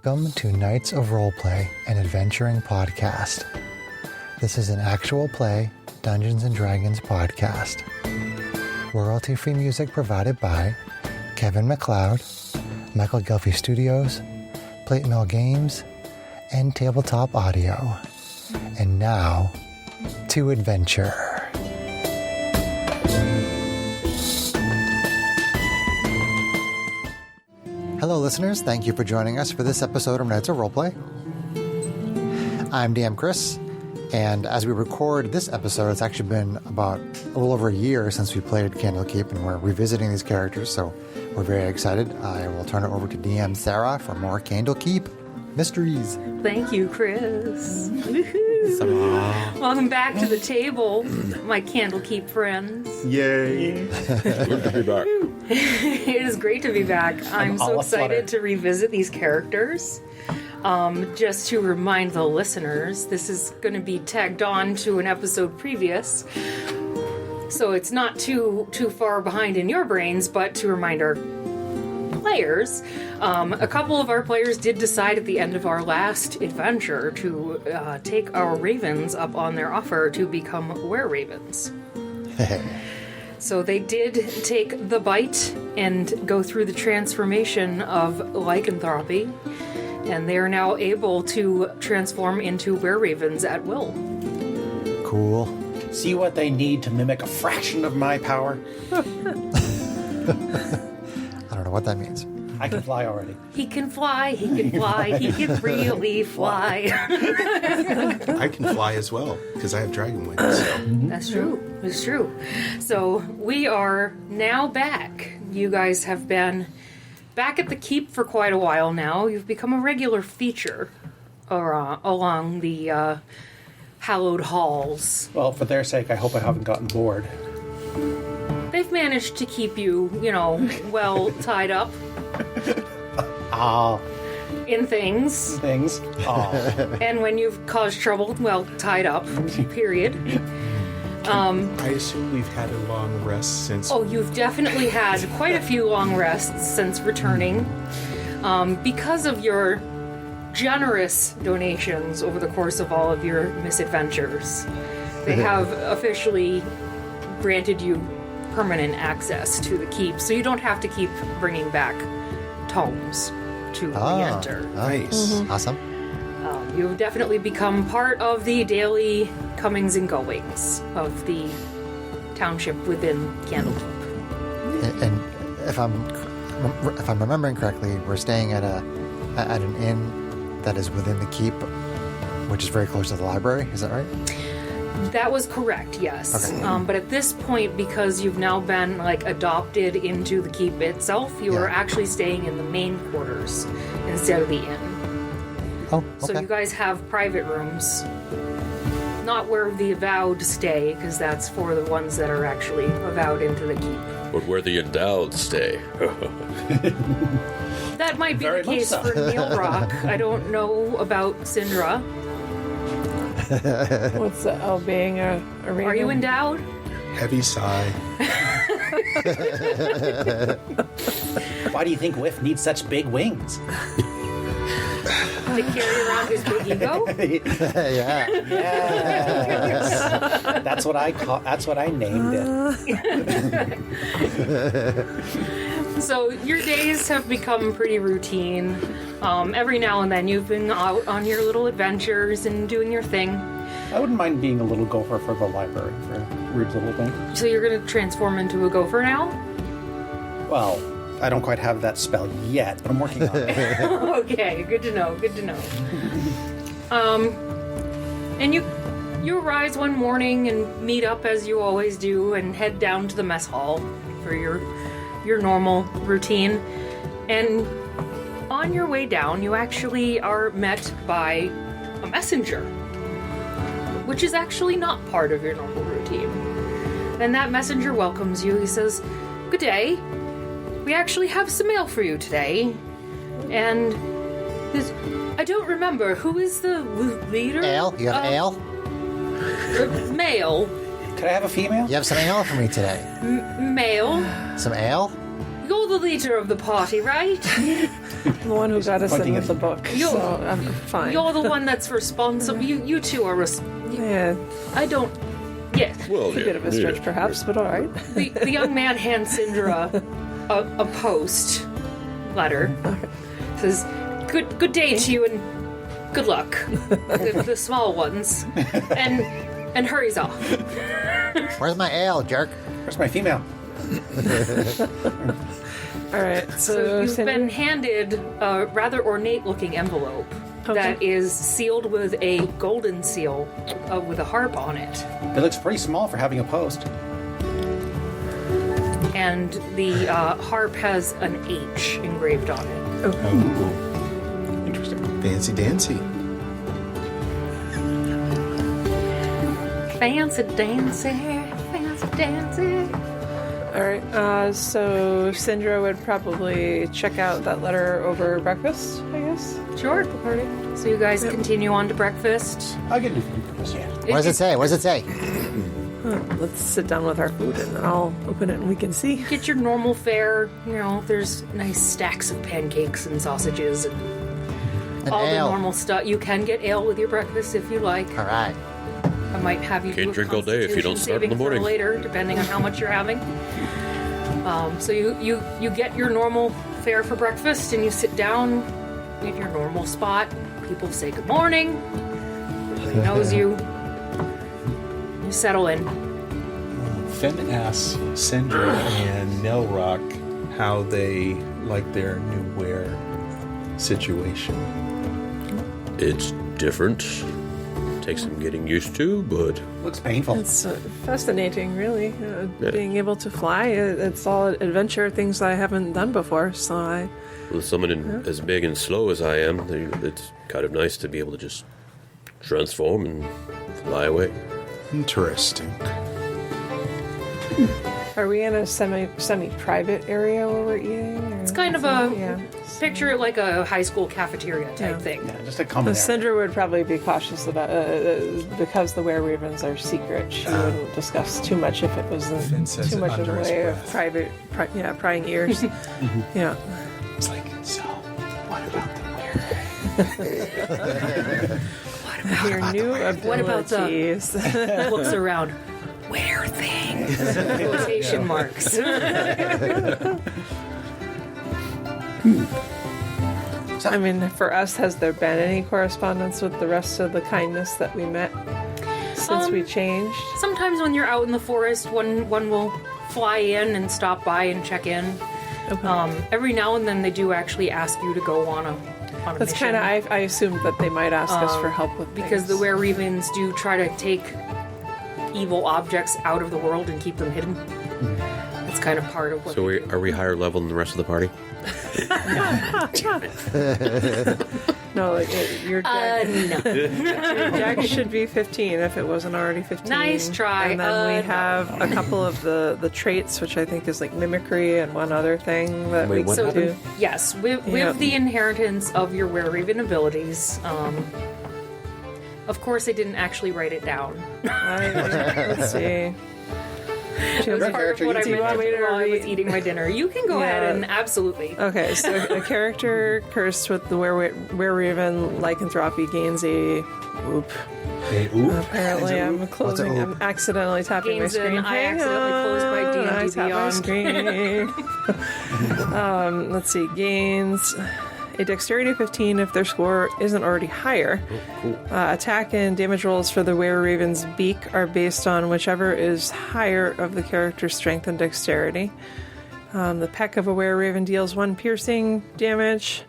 Welcome to Knights of Roleplay, an adventuring podcast. This is an actual play Dungeons & Dragons podcast. Royalty-free music provided by Kevin MacLeod, Michael Gelfie Studios, Plate Mill Games, and Tabletop Audio. And now, to adventure. Hello listeners, thank you for joining us for this episode of Knights of Roleplay. I'm DM Chris, and as we record this episode, it's actually been about a little over a year since we played Candlekeep, and we're revisiting these characters, so we're very excited. I will turn it over to DM Sarah for more Candlekeep mysteries. Thank you, Chris. Welcome back to the table, my Candlekeep friends. Yay! Good to be back. It is great to be back. I'm so excited to revisit these characters. Just to remind the listeners, this is going to be tagged on to an episode previous, so it's not too far behind in your brains, but to remind our players, a couple of our players did decide at the end of our last adventure to take our ravens up on their offer to become were-ravens. So they did take the bite and go through the transformation of lycanthropy, and they are now able to transform into were-ravens at will. Cool. See what they need to mimic a fraction of my power? I don't know what that means. I can fly already. He can fly, he can fly, he can really fly. I can fly as well, because I have dragon wings. So. That's true. It's true. So we are now back. You guys have been back at the keep for quite a while now. You've become a regular feature along the hallowed halls. Well, for their sake, I hope I haven't gotten bored. They've managed to keep you, well tied up. In things. And when you've caused trouble, well, tied up, period. I assume we've had a long rest since... Oh, you've definitely had quite a few long rests since returning. Because of your generous donations over the course of all of your misadventures. They have officially granted you permanent access to the keep, so you don't have to keep bringing back tomes to re-enter. Nice. Mm-hmm. Awesome. You've definitely become part of the daily comings and goings of the township within Candlekeep. And if I'm remembering correctly, we're staying at an inn that is within the keep, which is very close to the library. Is that right? That was correct, yes. Okay. But at this point, because you've now been adopted into the keep itself, you are actually staying in the main quarters instead of the inn. Oh, okay. So you guys have private rooms. Not where the avowed stay, because that's for the ones that are actually avowed into the keep. But where the endowed stay. That might be Very the case much so. for Neil Rock. I don't know about Syndra. What's the being a raven? Are you endowed? Heavy sigh. Why do you think Whiff needs such big wings? To carry around his big ego? Yeah. Yes. That's what I named it. So your days have become pretty routine. Every now and then you've been out on your little adventures and doing your thing. I wouldn't mind being a little gopher for the library for a weird little thing. So you're going to transform into a gopher now? Well, I don't quite have that spell yet, but I'm working on it. Okay, good to know, good to know. And you arise one morning and meet up as you always do and head down to the mess hall for your normal routine. And on your way down, you actually are met by a messenger, which is actually not part of your normal routine. And that messenger welcomes you. He says, "Good day. We actually have some mail for you today." And I don't remember, who is the leader? Ale? You have ale? Male. Could I have a female? You have some ale for me today. Male. Some ale? You're the leader of the party, right? The one who got us in with the book, so I'm fine. You're the one that's responsible. You two are Yeah, I don't... Yeah. Well, a bit of a stretch, perhaps, but all right. The young man hands Syndra a post letter. Says, good day to you and good luck. The small ones. And hurries off. Where's my ale, jerk? Where's my female? All right, So you've been handed a rather ornate-looking envelope that is sealed with a golden seal with a harp on it. It looks pretty small for having a post. And the harp has an H engraved on it. Interesting. Fancy dancy. Fancy dancy, fancy dancy. All right, so Syndra would probably check out that letter over breakfast, I guess. Sure. The party. So you guys continue on to breakfast. I'll get new food for this, yeah. What does it say? What does it say? Let's sit down with our food, and then I'll open it and we can see. Get your normal fare. You know, there's nice stacks of pancakes and sausages and all ale. the normal stuff. You can get ale with your breakfast if you like. All right. I might have you Can't do a drink all day if you don't constitution start in the saving throw morning. later, depending on how much you're having. So you get your normal fare for breakfast, and you sit down in your normal spot. People say good morning. Everybody knows you. You settle in. Finn asks Syndra and Nelrock how they like their new wear situation. It's different. Takes some getting used to, but Looks painful. It's fascinating, really. Yeah. Being able to fly, it's all adventure, things I haven't done before, so with someone as big and slow as I am, it's kind of nice to be able to just transform and fly away. Interesting. Are we in a semi-private area where we're eating? Or It's kind of picture it like a high school cafeteria type thing. Yeah, just a common The area. Syndra would probably be cautious about because the were-ravens are secret. She wouldn't discuss too much if it was Finn says too it much in the under his way of breath. prying ears. Yeah. It's like, so, what about the wear? Your new What about the- abilities. Looks around. Where things? Quotation marks. I mean, for us, has there been any correspondence with the rest of the kindness that we met since we changed? Sometimes when you're out in the forest, one will fly in and stop by and check in. Okay. Every now and then they do actually ask you to go on a That's mission. kind of, I assumed that they might ask us for help with because the things. were-ravens do try to take evil objects out of the world and keep them hidden. That's kind of part of what So are we higher level than the rest of the party? No, like, your deck, no. your deck should be 15 if it wasn't already 15. Nice try. And then No. we have a couple of the traits, which I think is like mimicry and one other thing that Wait, we what can do. happened? Yes, with Yep. the inheritance of your were-raven abilities. Of course, I didn't actually write it down. Let's see. It was part of what I Do you want meant me to while I was read? eating my dinner. You can go Yeah. ahead and absolutely. Okay, so a character cursed with the were-raven lycanthropy gains a whoop. Hey, oop. Apparently, I'm What's closing. a I'm accidentally tapping Gains my screen. an I accidentally closed my D&D I tapped my screen. Let's see. Gains a dexterity 15 if their score isn't already higher. Attack and damage rolls for the were-raven's beak are based on whichever is higher of the character's strength and dexterity. The peck of a were-raven deals 1 piercing damage.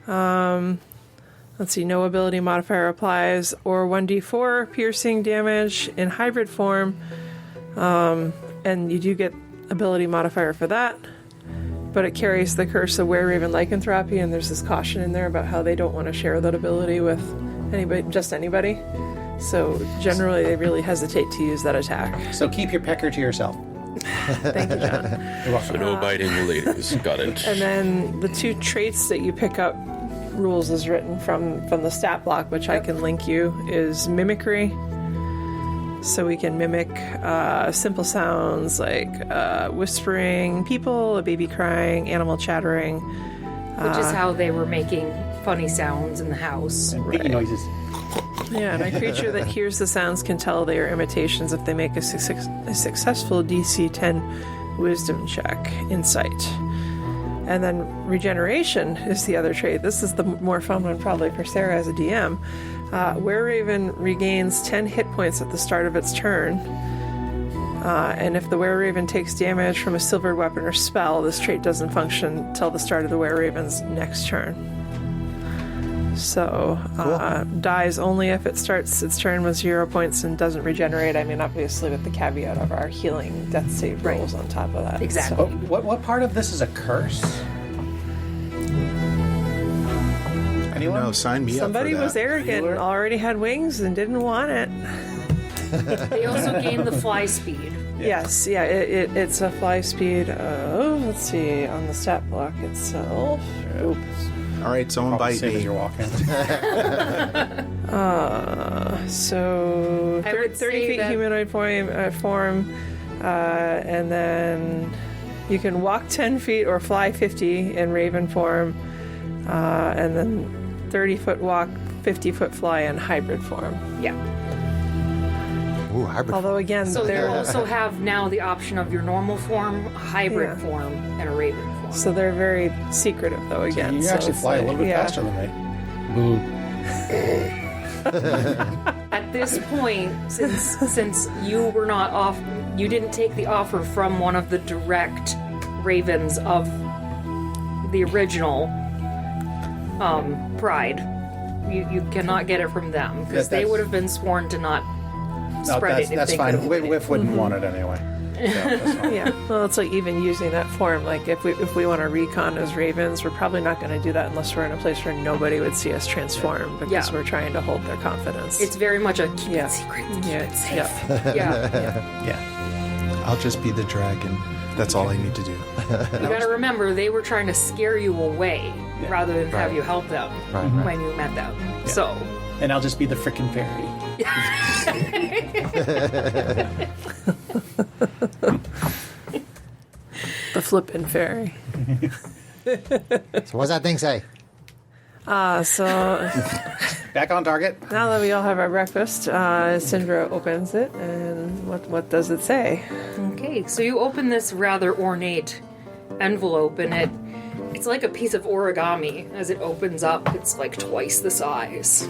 Let's see, no ability modifier applies, or 1d4 piercing damage in hybrid form. And you do get ability modifier for that. But it carries the curse of were-raven lycanthropy, and there's this caution in there about how they don't want to share that ability with anybody, just anybody. So generally, they really hesitate to use that attack. So keep your pecker to yourself. Thank you, John. You're welcome. So no biting ladies. Got it. And then the 2 traits that you pick up, rules is written from the stat block, which I can link you, is mimicry. So we can mimic simple sounds like whispering, people, a baby crying, animal chattering. Which is how they were making funny sounds in the house. And piggy noises. Yeah, and a creature that hears the sounds can tell they are imitations if they make a successful DC 10 wisdom check, insight. And then regeneration is the other trait. This is the more fun one probably for Sarah as a DM. Were-Raven regains 10 hit points at the start of its turn. And if the Were-Raven takes damage from a silvered weapon or spell, this trait doesn't function till the start of the Were-Raven's next turn. So, dies only if it starts its turn with 0 points and doesn't regenerate. I mean, obviously with the caveat of our healing death save rolls on top of that. Exactly. Oh, what part of this is a curse? Anyone? No, sign me Somebody up for that. was arrogant and already had wings and didn't want it. They also gain the fly speed. Yes, yeah, it's a fly speed of, let's see, on the stat block itself. Oops. All right, someone Probably bite same as me. you're walking. So I would 30 say feet that- humanoid form, and then you can walk 10 feet or fly 50 in raven form, and then 30-foot walk, 50-foot fly in hybrid form. Yeah. Ooh, hybrid. Although again, So you they're also have now the option of your normal form, hybrid Yeah. form, and a raven form. so they're very secretive though. Again, You so actually it's fly a like- little bit yeah. faster than me. Boo. At this point, since you were not off, you didn't take the offer from one of the direct ravens of the original Pride. You cannot get it from them because they That's- would have been sworn to not No, spread it if that's they fine. could avoid it. Whiff wouldn't want it anyway. So that's fine. Yeah, well, it's like even using that form. Like if we want to recon as ravens, we're probably not going to do that unless we're in a place where nobody would see us transform because Yeah. we're trying to hold their confidence. It's very much a keep Yeah. it secret, keep yeah, it safe. yeah. Yeah. Yeah. I'll just be the dragon. That's all I need to do. You gotta remember, they were trying to scare you away rather than have Right. you help them Right, right. when you met them. So, And I'll just be the frickin' fairy. The flippin' fairy. So what's that thing say? So Back on target. now that we all have our breakfast, Syndra opens it, and what does it say? okay, so you open this rather ornate envelope, and it's like a piece of origami. As it opens up, it's like twice the size.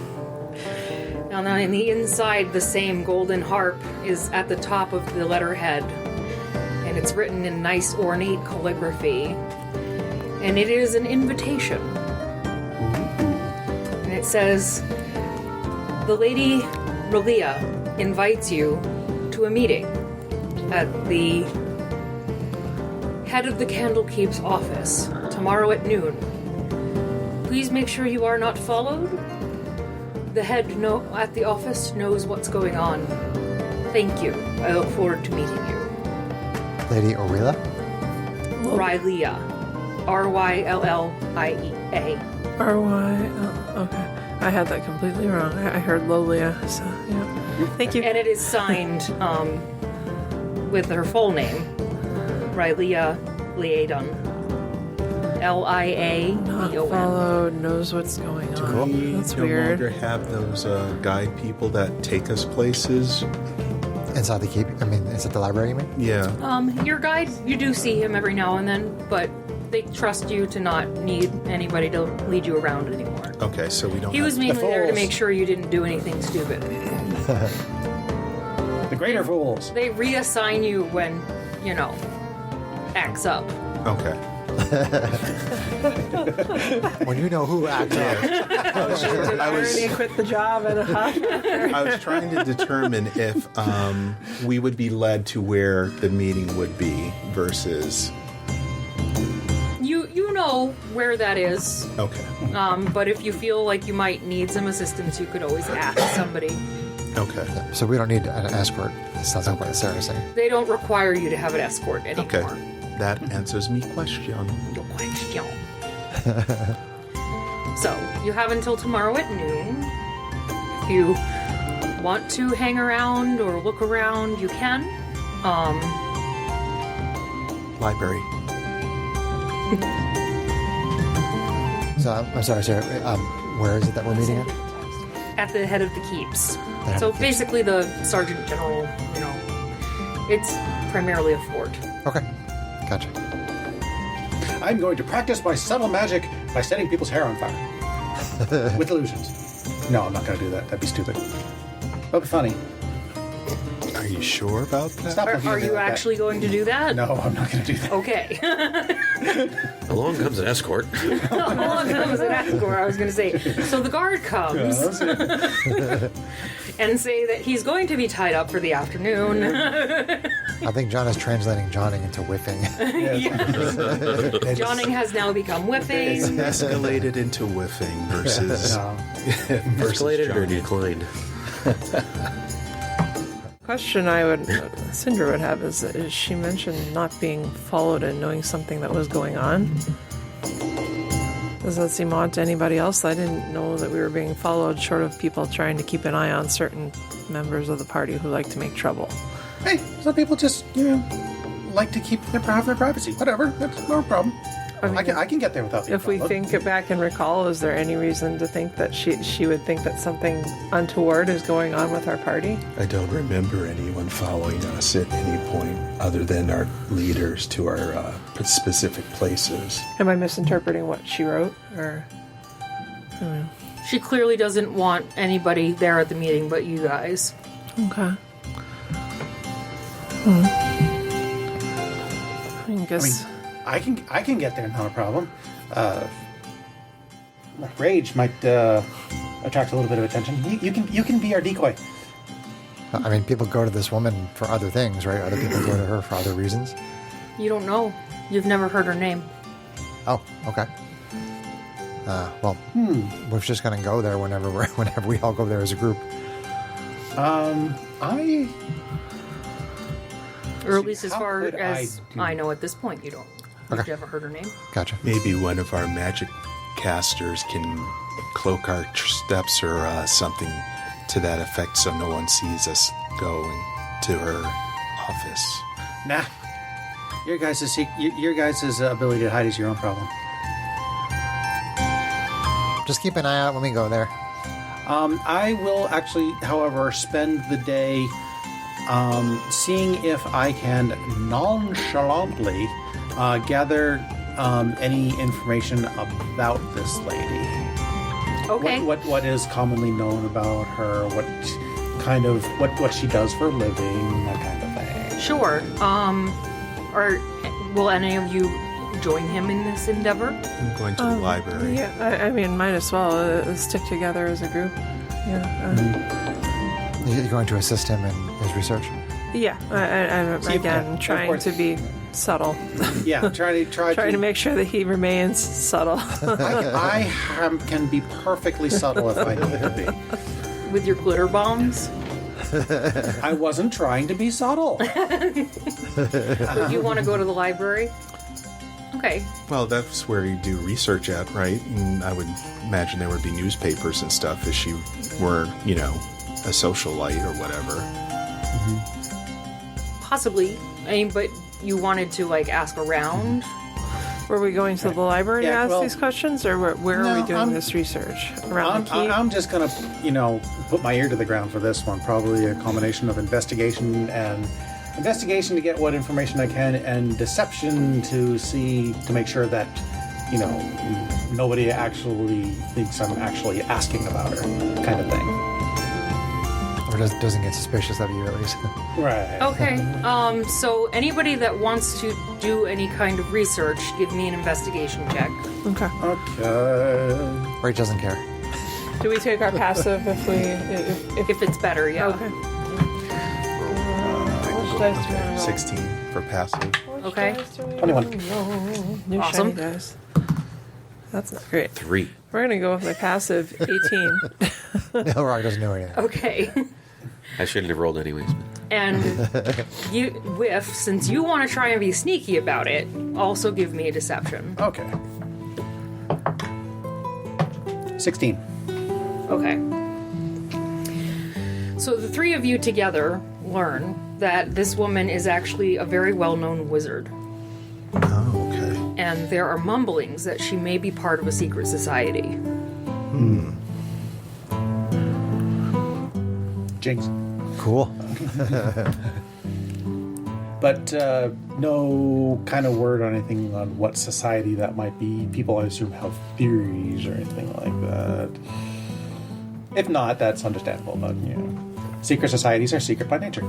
Now, in the inside, the same golden harp is at the top of the letterhead, and it's written in nice ornate calligraphy, and it is an invitation. And it says, "The Lady Relia invites you to a meeting at the head of the Candlekeep's office tomorrow at noon. Please make sure you are not followed. The head at the office knows what's going on. Thank you. I look forward to meeting you. Lady Orilla? Rylia. Ryllia. R-Y-L, okay. I had that completely wrong. I heard Lolia, so yeah. Thank you. And it is signed with her full name, Rylia Liadon. Not Liaon. followed, knows what's going on. We That's no weird. longer have those guide people that take us places. Inside the keep? I mean, is it the library, you mean? Yeah. Your guide, you do see him every now and then, but they trust you to not need anybody to lead you around anymore. Okay, so we don't. He was have, mainly there to fools. make sure you didn't do anything stupid. The greater fools. They reassign you when, acts up. Okay. When you know who acts up. I was Irony quit the job and I was trying to determine if we would be led to where the meeting would be versus. You know where that is, Okay. but if you feel like you might need some assistance, you could always ask somebody. Okay. So we don't need an escort. It sounds like what Sarah's saying. They don't require you to have an escort anymore. Okay. That answers me question. No question. So, you have until tomorrow at noon. If you want to hang around or look around, you can. Library. So I'm sorry, sir. Where is it that we're meeting at? At the head of the keeps. head So of the keeps. basically the Sergeant General, it's primarily a fort. Okay, gotcha. I'm going to practice my subtle magic by setting people's hair on fire. With illusions. No, I'm not going to do that. That'd be stupid. That'd be funny. Are you sure about that? Stop looking Are at me you like that. actually going to do that? No, I'm not going to do that. Okay. Along comes an escort. That was an escort, I was going to say. So the guard comes and say that he's going to be tied up for the afternoon. I think John is translating Johnning into whiffing. Johnning has now become It's whipping. escalated into whiffing versus No. Escalated or Johnny. declined? Question Cinder would have is she mentioned not being followed and knowing something that was going on. Does that seem odd to anybody else? I didn't know that we were being followed, short of people trying to keep an eye on certain members of the party who like to make trouble. Hey, some people just, like to have their privacy. Whatever. That's no problem. I mean, I can get there without being If we followed. think it back and recall, is there any reason to think that she would think that something untoward is going on with our party? I don't remember anyone following us at any point other than our leaders to our specific places. Am I misinterpreting what she wrote? Or She clearly doesn't want anybody there at the meeting but you guys. okay. I guess. I can get there, not a problem. Rage might attract a little bit of attention. You can be our decoy. I mean, people go to this woman for other things, right? Other people go to her for other reasons. You don't know. You've never heard her name. Oh, okay. We're just gonna go there whenever we all go there as a group. Or at least as How far could as I do- I know at this point, you don't. Okay. You've never heard her name? Gotcha. maybe one of our magic casters can cloak our steps or something to that effect so no one sees us going to her office. Nah. Your guys' ability to hide is your own problem. Just keep an eye out when we go there. I will actually, however, spend the day seeing if I can nonchalantly gather any information about this lady. Okay. What is commonly known about her? What she does for a living? That kind of thing. Sure. Will any of you join him in this endeavor? I'm going to the library. Yeah, I mean, might as well stick together as a group. Yeah. You're going to assist him in his research. Yeah. I'm See, again of trying course. to be subtle, Yeah, trying to make sure that he remains subtle. I can be perfectly subtle if I need to be. With your glitter bombs? I wasn't trying to be subtle. Would you want to go to the library? Okay. Well, that's where you do research at, right? And I would imagine there would be newspapers and stuff if she were, a socialite or whatever. Possibly. But you wanted to, ask around? Were we going to the library to Yeah, ask well, these questions, or where are no, we doing I'm- this research? Around the key? I'm just gonna, put my ear to the ground for this one. Probably a combination of investigation to get what information I can, and deception to make sure that, nobody actually thinks I'm actually asking about her, kind of thing. Or doesn't get suspicious of you, at least. Right. Okay. So anybody that wants to do any kind of research, give me an investigation check. Okay. Okay. Or he doesn't care. Do we take our passive if If it's better, yeah. okay? Which dice do you want to roll? 16 for passive. Okay. 21. New Awesome. shiny dice. That's not great. 3. We're gonna go with the passive 18. No, Rock doesn't know anything. Okay. I shouldn't have rolled anyways. And you whiff, since you want to try and be sneaky about it, also give me a deception. Okay. 16. Okay. So the three of you together learn that this woman is actually a very well-known wizard. Oh, okay. And there are mumblings that she may be part of a secret society. Jinx. Cool. But no kind of word or anything on what society that might be. People, I assume, have theories or anything like that. If not, that's understandable. But secret societies are secret by nature.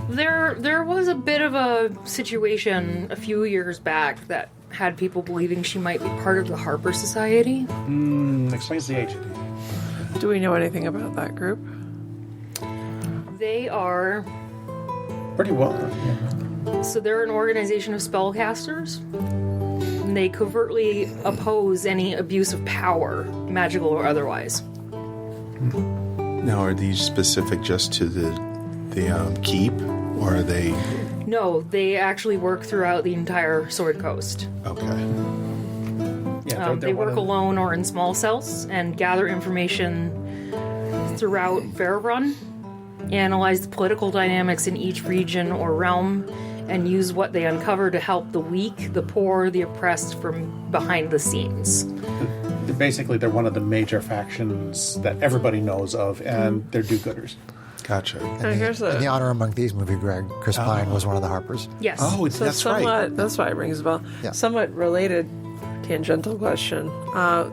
There was a bit of a situation a few years back that had people believing she might be part of the Harper Society. Explains the age. Do we know anything about that group? They are... Pretty well. Yeah. So they're an organization of spellcasters. And they covertly oppose any abuse of power, magical or otherwise. Now, are these specific just to the keep, or are they... No, they actually work throughout the entire Sword Coast. Okay. Yeah, They work alone or in small cells and gather information throughout Fairrun, analyze the political dynamics in each region or realm, and use what they uncover to help the weak, the poor, the oppressed from behind the scenes. Basically, they're one of the major factions that everybody knows of, and they're do-gooders. Gotcha. And here's In the a Honor Among Thieves movie, Greg, Chris Pine was one of the Harpers. Yes. Oh, so that's somewhat. right. That's why it rings a bell. Yeah. Somewhat related, tangential question.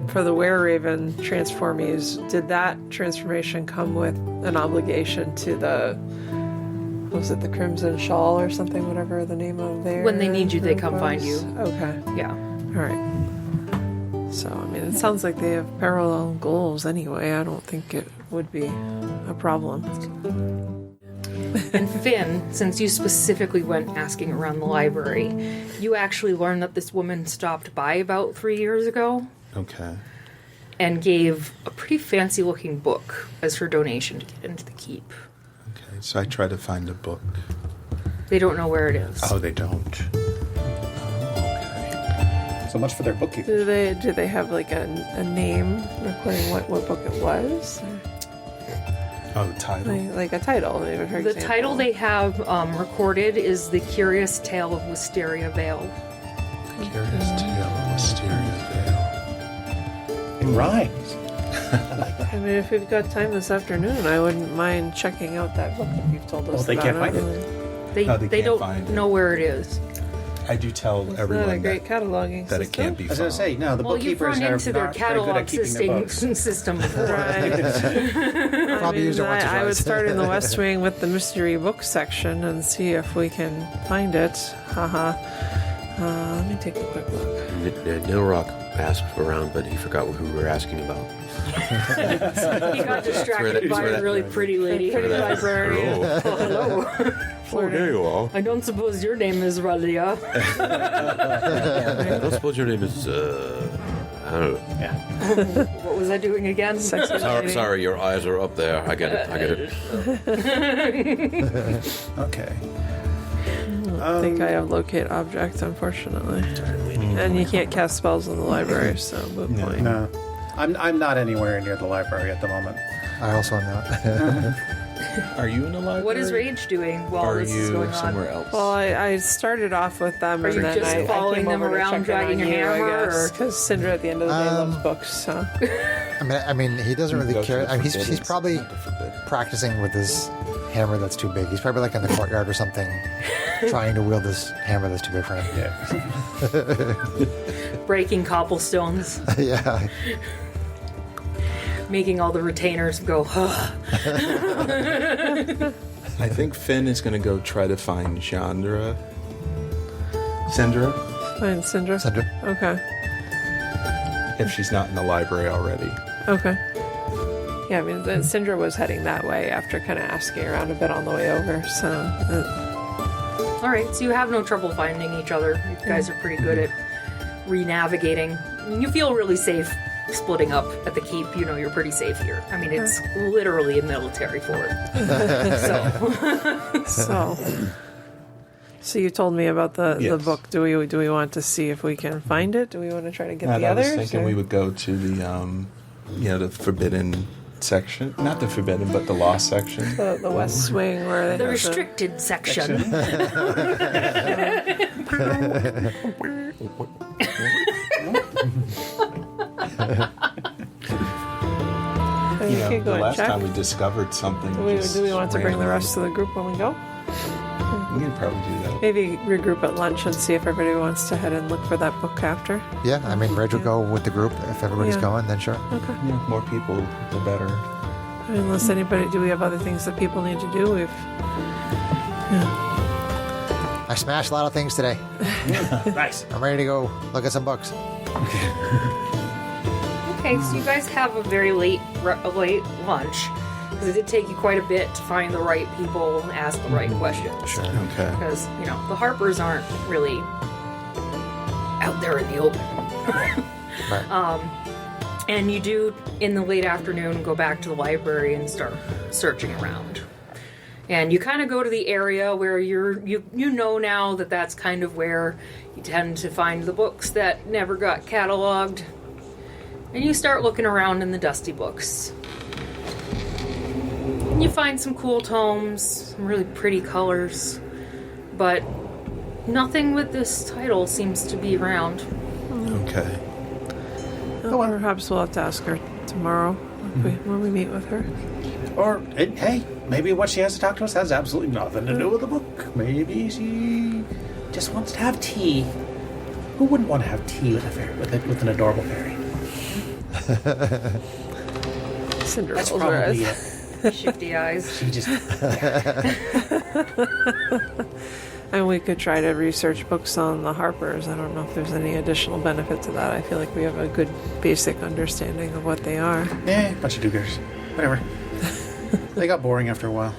For the Were-Raven transformees, did that transformation come with an obligation to the? What was it, the Crimson Shawl or something? Whatever the name of their. When they need you, they come group find was? you. Okay. Yeah. All right. So, I mean, it sounds like they have parallel goals anyway. I don't think it would be a problem. And Finn, since you specifically went asking around the library, you actually learned that this woman stopped by about 3 years ago Okay. and gave a pretty fancy-looking book as her donation to get into the keep. Okay. So I try to find a book. They don't know where it is. Oh, they don't. So much for their bookkeepers. Do they have like a name recording what book it was? Oh, the title. Like a title, for The example. title they have recorded is The Curious Tale of Wisteria Vale. Curious Tale of Wisteria Vale. It rhymes. I mean, if we've got time this afternoon, I wouldn't mind checking out that book that you've told us Well, they about. can't find it. They No, they can't don't find it. know where it is. I do tell It's not a everyone great cataloging that it system. can't be I was going found. to say, no, the Well, you've bookkeepers run are into their not very good catalog at keeping their books. system before. Right. Probably used it once or I would twice. start in the West Wing with the mystery book section and see if we can find it. Haha. Let me take a quick look. Nilrock asked around, but he forgot who we were asking about. He got distracted by a really pretty lady. Pretty librarian. Oh, Oh, hello. oh, there you are. I don't suppose your name is Ralia. I don't suppose your name is, I don't know. What was I doing again? Sexy lady. Sorry, your eyes are up there. I get it. Okay. I think I have locate object, unfortunately. And you can't cast spells in the library, so moot point. No. I'm not anywhere near the library at the moment. I also am not. Are you in the library? What is Rage doing while Are this is you going somewhere on? else? Well, I started off with them, Are and you then just I following came them over to around, check in dragging on your you, hammer, I guess, or- because Syndra at the end of the day loves books. So I mean, he doesn't really Go to care. the I mean, he's forbidden, probably not the forbidden. practicing with his hammer that's too big. He's probably like in the courtyard or something, trying to wield this hammer that's too big for him. Breaking cobblestones, Yeah. making all the retainers go, huh. I think Finn is going to go try to find Chandra. Sandra? fine, Syndra. Sandra. Okay. If she's not in the library already. Okay. Yeah, I mean, Syndra was heading that way after kind of asking around a bit on the way over. So All right, so you have no trouble finding each other. You guys are pretty good at re-navigating. You feel really safe splitting up at the keep. You know you're pretty safe here. I mean, it's literally a military fort. So you told me about the Yes. book. Do we want to see if we can find it? Do we want to try to get the I was others? thinking or- we would go to the, the forbidden section. Not the forbidden, but the lost section. The West Wing where they The have restricted section. You can go The and last check. time we discovered something. Do we want to bring the rest of the group when we go? We can probably do that. Maybe regroup at lunch and see if everybody wants to head and look for that book after. Yeah, I mean, Reg will go with the group. If everybody's Yeah. going, then sure. Okay. Yeah, more people, the better. I mean, unless anybody, do we have other things that people need to do? I smashed a lot of things today. Nice. I'm ready to go look at some books. Okay, so you guys have a very late lunch. Because it did take you quite a bit to find the right people and ask the right questions. Sure. Okay. Because, the Harpers aren't really out there in the open. Right. And you do, in the late afternoon, go back to the library and start searching around. And you kind of go to the area where you know now that that's kind of where you tend to find the books that never got cataloged. And you start looking around in the dusty books. And you find some cool tomes, some really pretty colors, but nothing with this title seems to be around. Okay. Well, perhaps we'll have to ask her tomorrow when we meet with her. Or, hey, maybe what she has to talk to us has absolutely nothing to do with the book. Maybe she just wants to have tea. Who wouldn't want to have tea with a fairy, with an adorable fairy? That's Cinderella's probably whereas. it. Shifty eyes. She just... And we could try to research books on the Harpers. I don't know if there's any additional benefit to that. I feel like we have a good basic understanding of what they are. bunch of do-gooders. Whatever. They got boring after a while.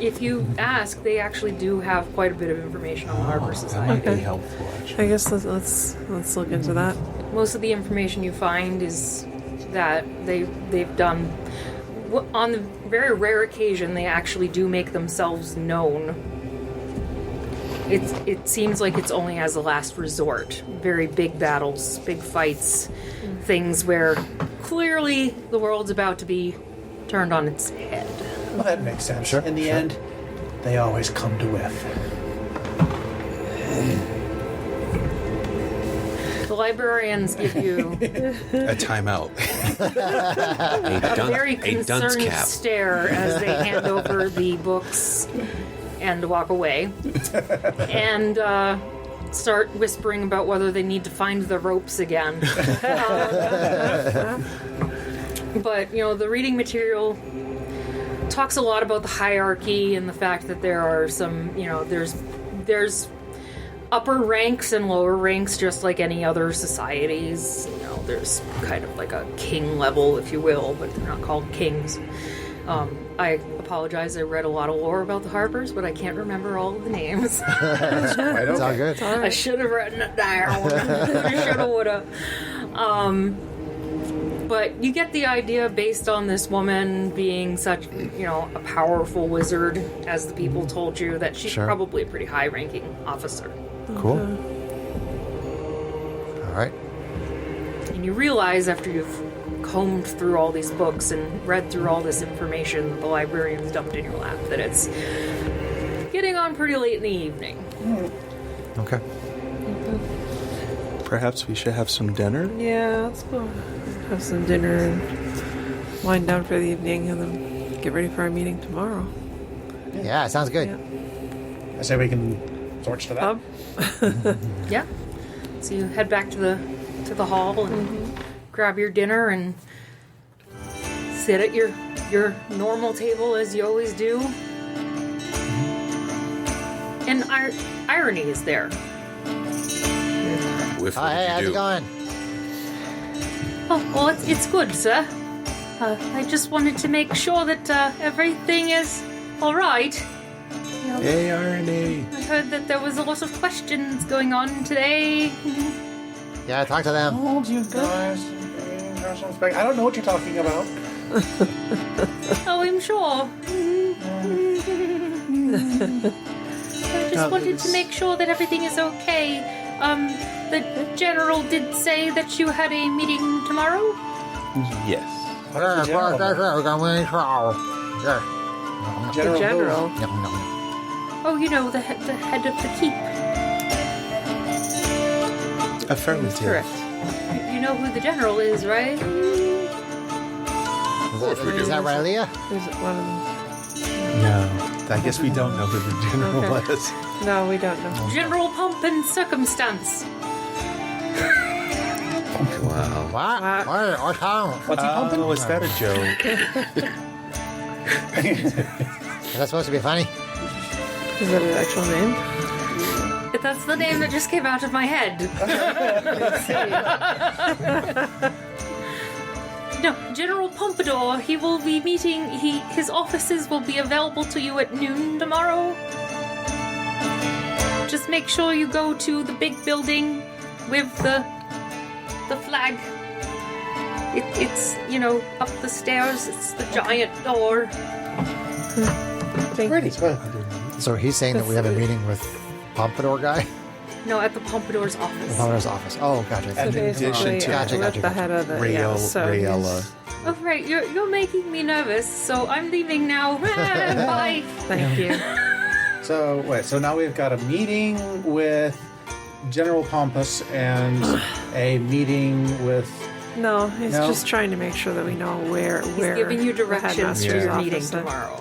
If you ask, they actually do have quite a bit of information on the Harper That Society. might Okay. be helpful, actually. I guess let's look into that. Most of the information you find is that they've done, on the very rare occasion, they actually do make themselves known. It seems like it's only as a last resort. Very big battles, big fights, things where clearly the world's about to be turned on its head. Well, that makes sense. Sure, In the sure. end, they always come to whiff. The librarians give you A timeout. a very a dunce concerned cap. stare as they hand over the books and walk away. And start whispering about whether they need to find the ropes again. But, the reading material talks a lot about the hierarchy and the fact that there are some, there's upper ranks and lower ranks just like any other societies. There's kind of like a king level, if you will, but they're not called kings. I apologize, I read a lot of lore about the Harpers, but I can't remember all of the names. It's all good. I should have written it down. Shoulda, woulda. But you get the idea based on this woman being such, a powerful wizard, as the people told you, that she's Sure. probably a pretty high-ranking officer. Cool. All right. And you realize after you've combed through all these books and read through all this information that the librarian's dumped in your lap that it's getting on pretty late in the evening. Okay. Perhaps we should have some dinner? Yeah, let's go have some dinner and wind down for the evening and then get ready for our meeting tomorrow. Yeah, sounds good. Yeah. I say we can torch to that. Pub? Yeah. So you head back to the hall and grab your dinner and sit at your normal table as you always do. And irony is there. Whiff, Oh, what hey, did how's you it do? going? Oh, well, it's good, sir. I just wanted to make sure that everything is all right. A-R-N-A. I heard that there was a lot of questions going on today. Yeah, talk to them. Hold you guys. I don't know what you're talking about. Oh, I'm sure. I just wanted to make sure that everything is okay. The general did say that you had a meeting tomorrow. Yes. What's the general? The general. Oh, you know, the head of the keep. Affirmative. Correct. You know who the general is, right? Is that right, Leah? Is it one of them? No, I guess we don't know who the general Okay. is. No, we don't know. General Pomp and Circumstance. Wow. What? What's wrong? What's he pumping? Oh, is that a joke? Is that supposed to be funny? Is that an actual name? That's the name that just came out of my head. No, General Pompadour. He will be meeting. His offices will be available to you at noon tomorrow. Just make sure you go to the big building with the flag. It's up the stairs. It's the giant door. Pretty. So he's saying that we have a meeting with Pompadour guy? No, at the Pompadour's office. Pompadour's office. Oh, gotcha. And gotcha. in addition Basically, to Gotcha, with gotcha, the gotcha. head of the Rayella. Oh, right. You're making me nervous, so I'm leaving now. Bye. Thank you. So wait, so now we've got a meeting with General Pompous and a meeting with. No, he's No? just trying to make sure that we know where He's giving you the directions for headmaster's your meeting office is. tomorrow.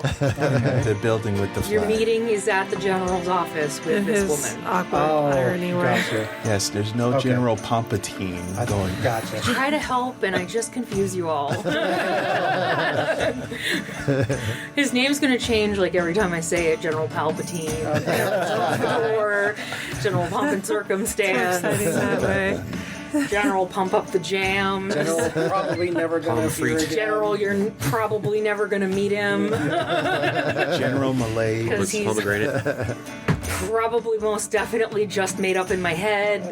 The building with the flag. Your meeting is at the general's office with In this his woman. awkward Oh, irony way. gotcha. Yes, there's no Okay. General Pompatine going. Gotcha. Try to help, and I just confuse you all. His name's gonna change like every time I say it. General Palpatine, or General Pomp and Circumstance, Exciting that way. General Pump Up the Jams. General probably never gonna appear again. General, you're probably never gonna meet him. General Malay. Because What's he's pomegranate? probably most definitely just made up in my head.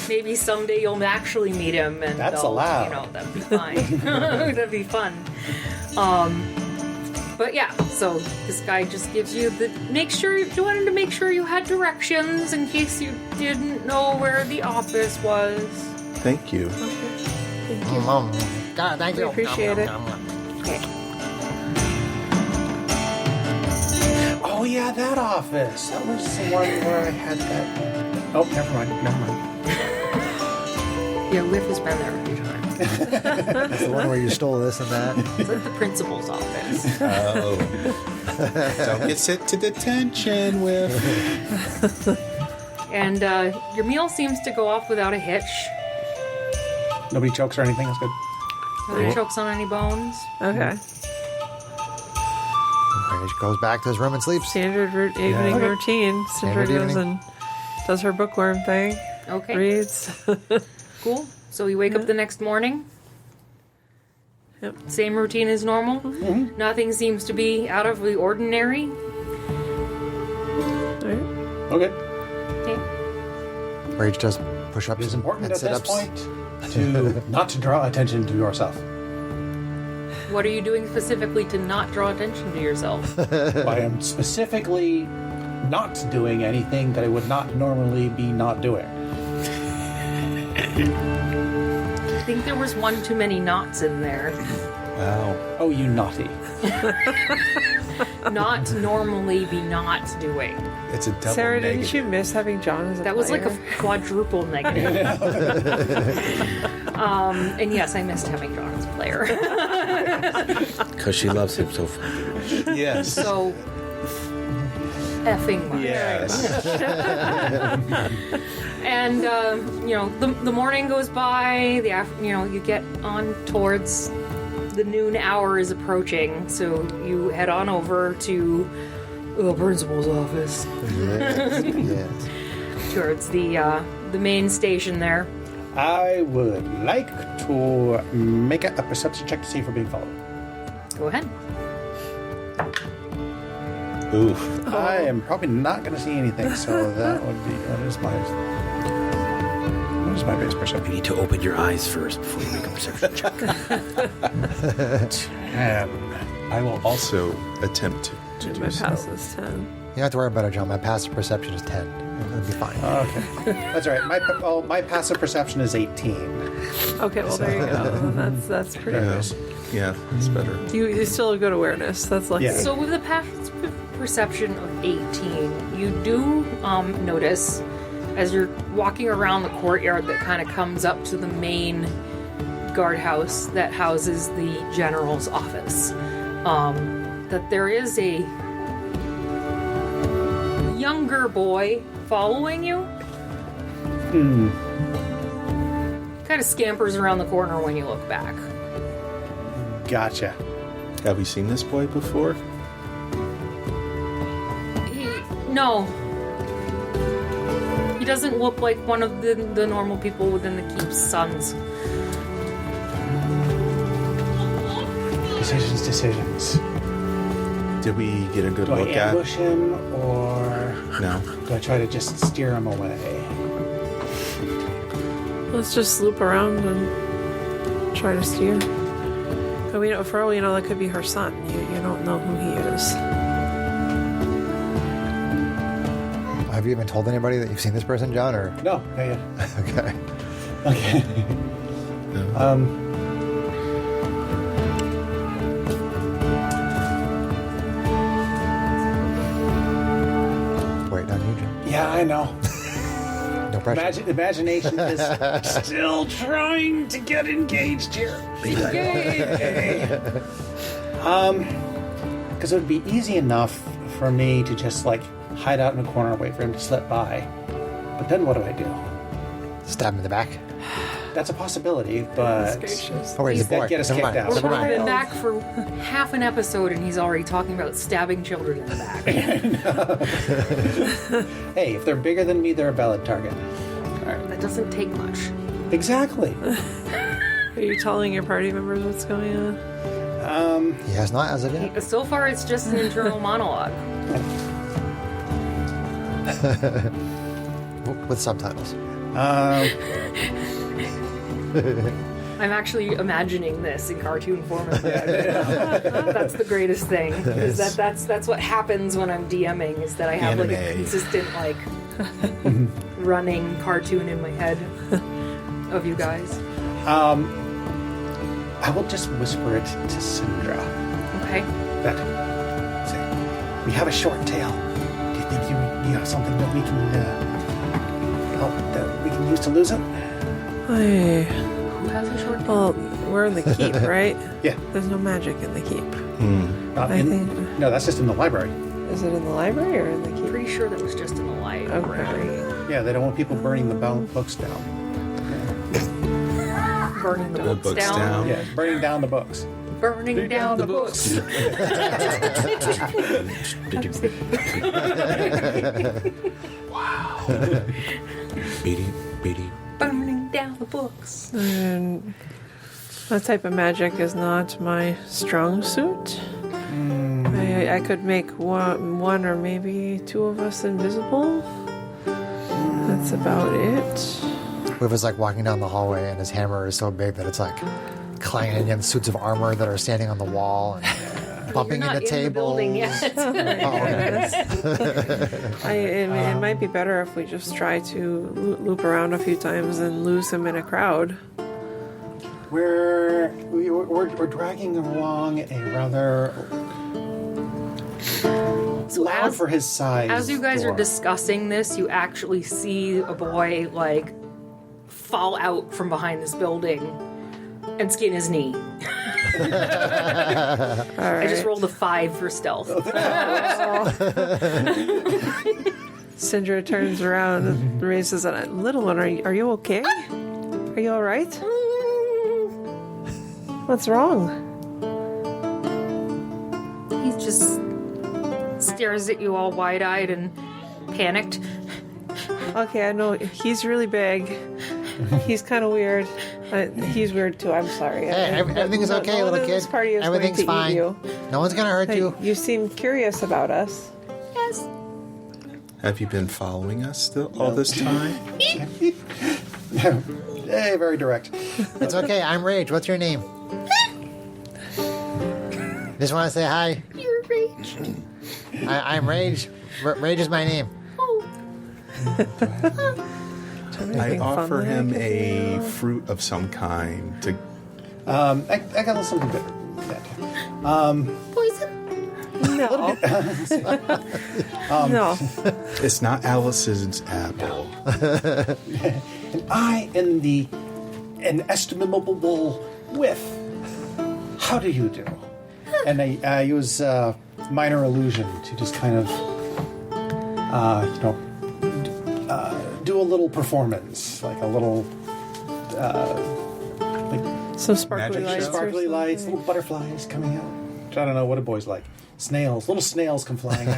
Maybe someday you'll actually meet him, and That's they'll, allowed. that'd be fine. That'd be fun. But yeah, so this guy just gives you you wanted to make sure you had directions in case you didn't know where the office was. Thank you. God, thank We you. appreciate it. Okay. Oh yeah, that office. That was the one where I had that. Oh, never mind. Yeah, Whiff has been there a few times. That's the one where you stole this and that. It's at the principal's office. Oh. Don't get sent to detention with. And your meal seems to go off without a hitch. Nobody chokes or anything. That's good. Nobody chokes on any bones. Okay. He goes back to his room and sleeps. Standard evening Okay. routine. Cinder Standard goes evening. and does her bookworm thing. Okay, Reads. cool. So you wake up the next morning. Yep. Same routine as normal. Nothing seems to be out of the ordinary. Alright. Okay. Okay. Rage does push-ups It is important and at this sit-ups. point to not to draw attention to yourself. What are you doing specifically to not draw attention to yourself? I am specifically not doing anything that I would not normally be not doing. I think there was one too many knots in there. Wow. Oh, you naughty. Not normally be not doing. It's a double Sarah, negative. didn't you miss having John as a That was like a player? quadruple negative. And yes, I missed having John as a player. Because she loves him so fucking much. Yes. So effing much. Yes. And the morning goes by. You get on towards the noon hour is approaching. So you head on over to the principal's office, Yes. towards the main station there. I would like to make a perception check to see if we're being followed. Go ahead. Oof. I am probably not going to see anything, so that is my base You perception. need to open your eyes first before you make a perception check. 10. I will also attempt to do My so. pass is 10. You don't have to worry about it, John. My passive perception is 10. It'll be fine. Okay. That's all right. My passive perception is 18. Okay, well there you go. That's pretty Yeah, good. yeah, it's better. You still have good awareness. That's lucky. Yeah. So with a passive perception of 18, you do notice as you're walking around the courtyard that kind of comes up to the main guardhouse that houses the general's office, that there is a younger boy following you. Kind of scampers around the corner when you look back. Gotcha. Have we seen this boy before? No. He doesn't look like one of the normal people within the Keep's sons. Decisions. Did we get a good Do I look at? ambush him, or No. do I try to just steer him away? Let's just loop around and try to steer. But we know, for all we know, that could be her son. You don't know who he is. Have you even told anybody that you've seen this person, John? Or No, not yet. okay. Okay. Wait on you, John. Yeah, I know. No pressure. Imagination is still trying to get engaged here. Because it would be easy enough for me to just like hide out in a corner and wait for him to slip by. But then what do I do? Stab him in the back. That's a possibility, but Oh wait, he's a boy. Get us Never kicked mind. out. Never We've mind. been back for half an episode and he's already talking about stabbing children in the back. Hey, if they're bigger than me, they're a valid target. That doesn't take much. Exactly. Are you telling your party members what's going on? He has not as of yet. So far, it's just an internal monologue. With subtitles. I'm actually imagining this in cartoon form. That's the greatest thing. Is that's what happens when I'm DMing. Is that I have like a Anime. consistent like running cartoon in my head of you guys. I will just whisper it to Syndra. Okay. That say, we have a short tail. Do you think you have something that we can help that we can use to lose it? Hey. Who has a short? Well, we're in the keep, right? Yeah. There's no magic in the keep. Not I in- think- No, that's just in the library. Is it in the library or in the keep? Pretty sure that was just in the library. Okay. Yeah, they don't want people burning the books down. Burning the books books down. down. Yeah, burning down the books. Burning down the books. Beady. Burning down the books. And that type of magic is not my strong suit. I could make one or maybe two of us invisible. That's about it. Wiv is like walking down the hallway, and his hammer is so big that it's like clanging against suits of armor that are standing on the wall and bumping You're not into in the tables. building yet. It might be better if we just try to loop around a few times and lose him in a crowd. We're dragging along a rather So loud for his size. As you guys are door. discussing this, you actually see a boy like fall out from behind this building and skin his knee. All right. I just rolled a 5 for stealth. Syndra turns around and raises a little one. Are you okay? Are you all right? What's wrong? He just stares at you all wide-eyed and panicked. Okay, I know he's really big. He's kind of weird. He's weird too. I'm sorry. Hey, everything's No- okay, no one little in this kid. party is going Everything's to eat fine. you. No one's gonna hurt Hey, you. you seem curious about us. Yes. Have you been following us still all this time? Hey, very direct. It's okay. I'm Rage. What's your name? Just want to say hi. You're Rage. I'm Rage. Rage is my name. Oh. I offer him a fruit of some kind to. I got a little something better. Poison? No. No. It's not Alice's apple. And I am the inestimable with. How do you do? And I use minor illusion to just kind of, do a little performance, like a little, Some sparkly Magic lights. show? or sparkly lights, something. little butterflies coming out. I don't know what do boys like. Snails, little snails come flying out.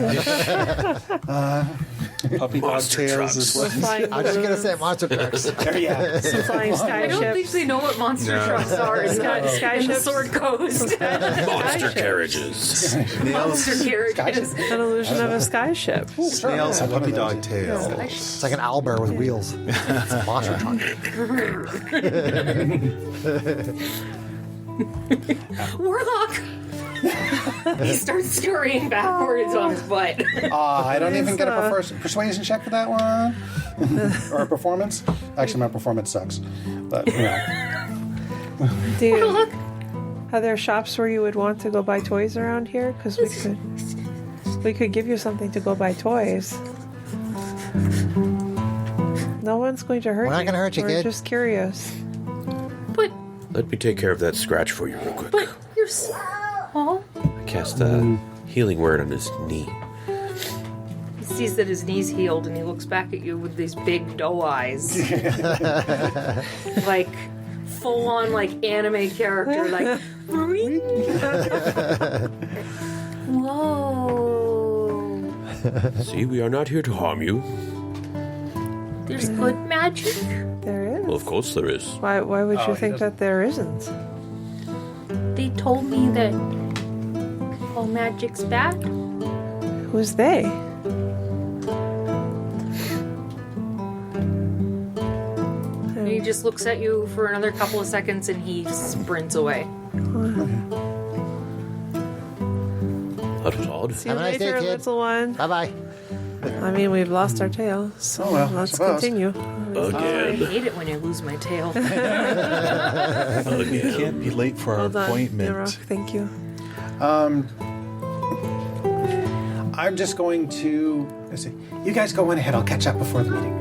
Puppy dog Monster tails trucks. is Some what. flying I was just going to balloons, say monster trucks. Yeah. some flying I don't think skyships. they know what monster No. trucks are in Sky- in the skyships. Sword Coast. Monster carriages. Monster carriages. An illusion of a skyship. Snails and puppy dog tails. It's like an owlbear with wheels. It's a monster truck. Warlock! He starts scurrying backwards on his butt. I don't even get a persuasion check for that one. Or a performance. Actually, my performance sucks. But, Do you, Warlock! are there shops where you would want to go buy toys around here? Because we could give you something to go buy toys. No one's going to hurt you. We're not gonna hurt you, We're kid. just curious. But, Let me take care of that scratch for you real quick. but, you're oh. Cast a healing word on his knee. He sees that his knee's healed and he looks back at you with these big doe eyes. Like, full on, like, anime character, like, whoa. See, we are not here to harm you. There's good magic. There is. Well, of course there is. Why would you he think doesn't- that there isn't? They told me that all magic's bad. Who's they? And he just looks at you for another couple of seconds and he sprints away. That was odd. See you Have a nice day, later, kid. little one. Bye-bye. I mean, we've lost our tail, so Oh, well, I let's suppose. continue. I Again. hate it when I lose my tail. You Again. can't be late for our Hold on, appointment. Nero. Thank you. I'm just going to. Let's see. You guys go on ahead. I'll catch up before the meeting.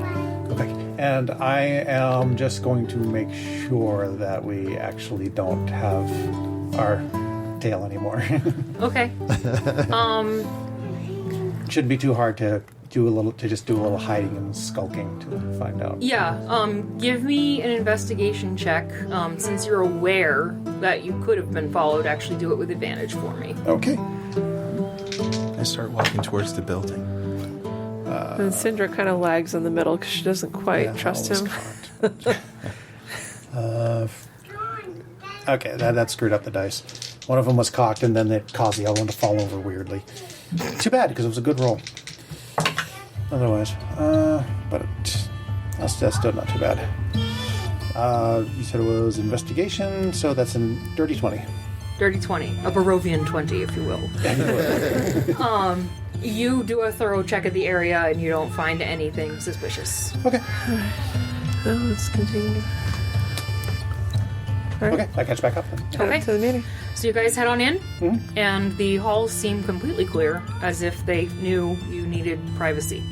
Go back. And I am just going to make sure that we actually don't have our tail anymore. Okay. Shouldn't be too hard to do a little hiding and skulking to find out. Yeah, give me an investigation check. Since you're aware that you could have been followed, actually do it with advantage for me. Okay. I start walking towards the building. And Syndra kind of lags in the middle because she doesn't quite Yeah, trust that him. was cocked. Okay, that screwed up the dice. One of them was cocked, and then it caused the other one to fall over weirdly. Too bad, because it was a good roll. Otherwise, but that's still not too bad. You said it was investigation, so that's a dirty 20. Dirty 20. A Barovian 20, if you will. You do a thorough check of the area and you don't find anything suspicious. Okay. Well, let's continue. All right, Okay, I catch back up then. head Okay. to the meeting. So you guys head on in, and the halls seem completely clear, as if they knew you needed privacy.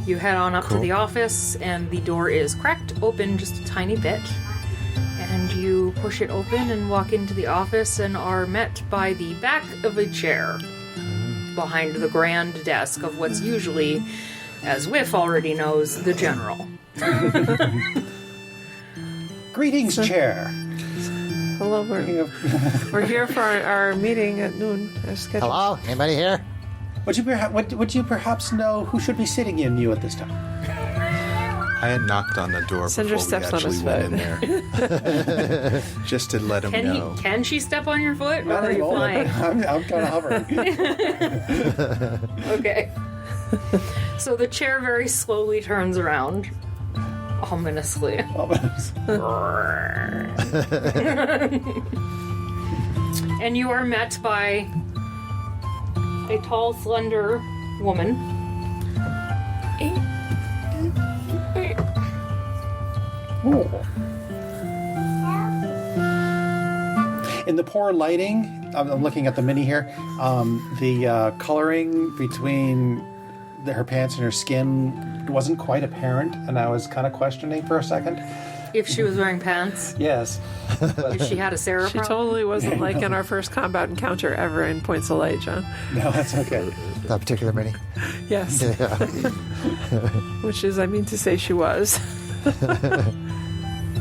You head on up to the office, and the door is cracked open just a tiny bit. And you push it open and walk into the office and are met by the back of a chair behind the grand desk of what's usually, as Whiff already knows, the general. Greetings, Chair. Hello, we're here for our meeting at noon. As scheduled. Hello? Anybody here? Would you perhaps know who should be sitting in you at this time? I had knocked on the door Sandra before we steps on his actually went in there. Just to let him know. Can she step on your foot? Or are you flying? I'm kind of hovering. Okay. So the chair very slowly turns around, ominously. And you are met by a tall, slender woman. In the poor lighting, I'm looking at the mini here, the coloring between her pants and her skin wasn't quite apparent, and I was kind of questioning for a second. If she was wearing pants, Yes. if she had a Sarah She problem. totally wasn't like in our first combat encounter ever in Points of Light, John. No, that's okay. That particular mini. Yes. Yeah. Which is, I mean to say she was.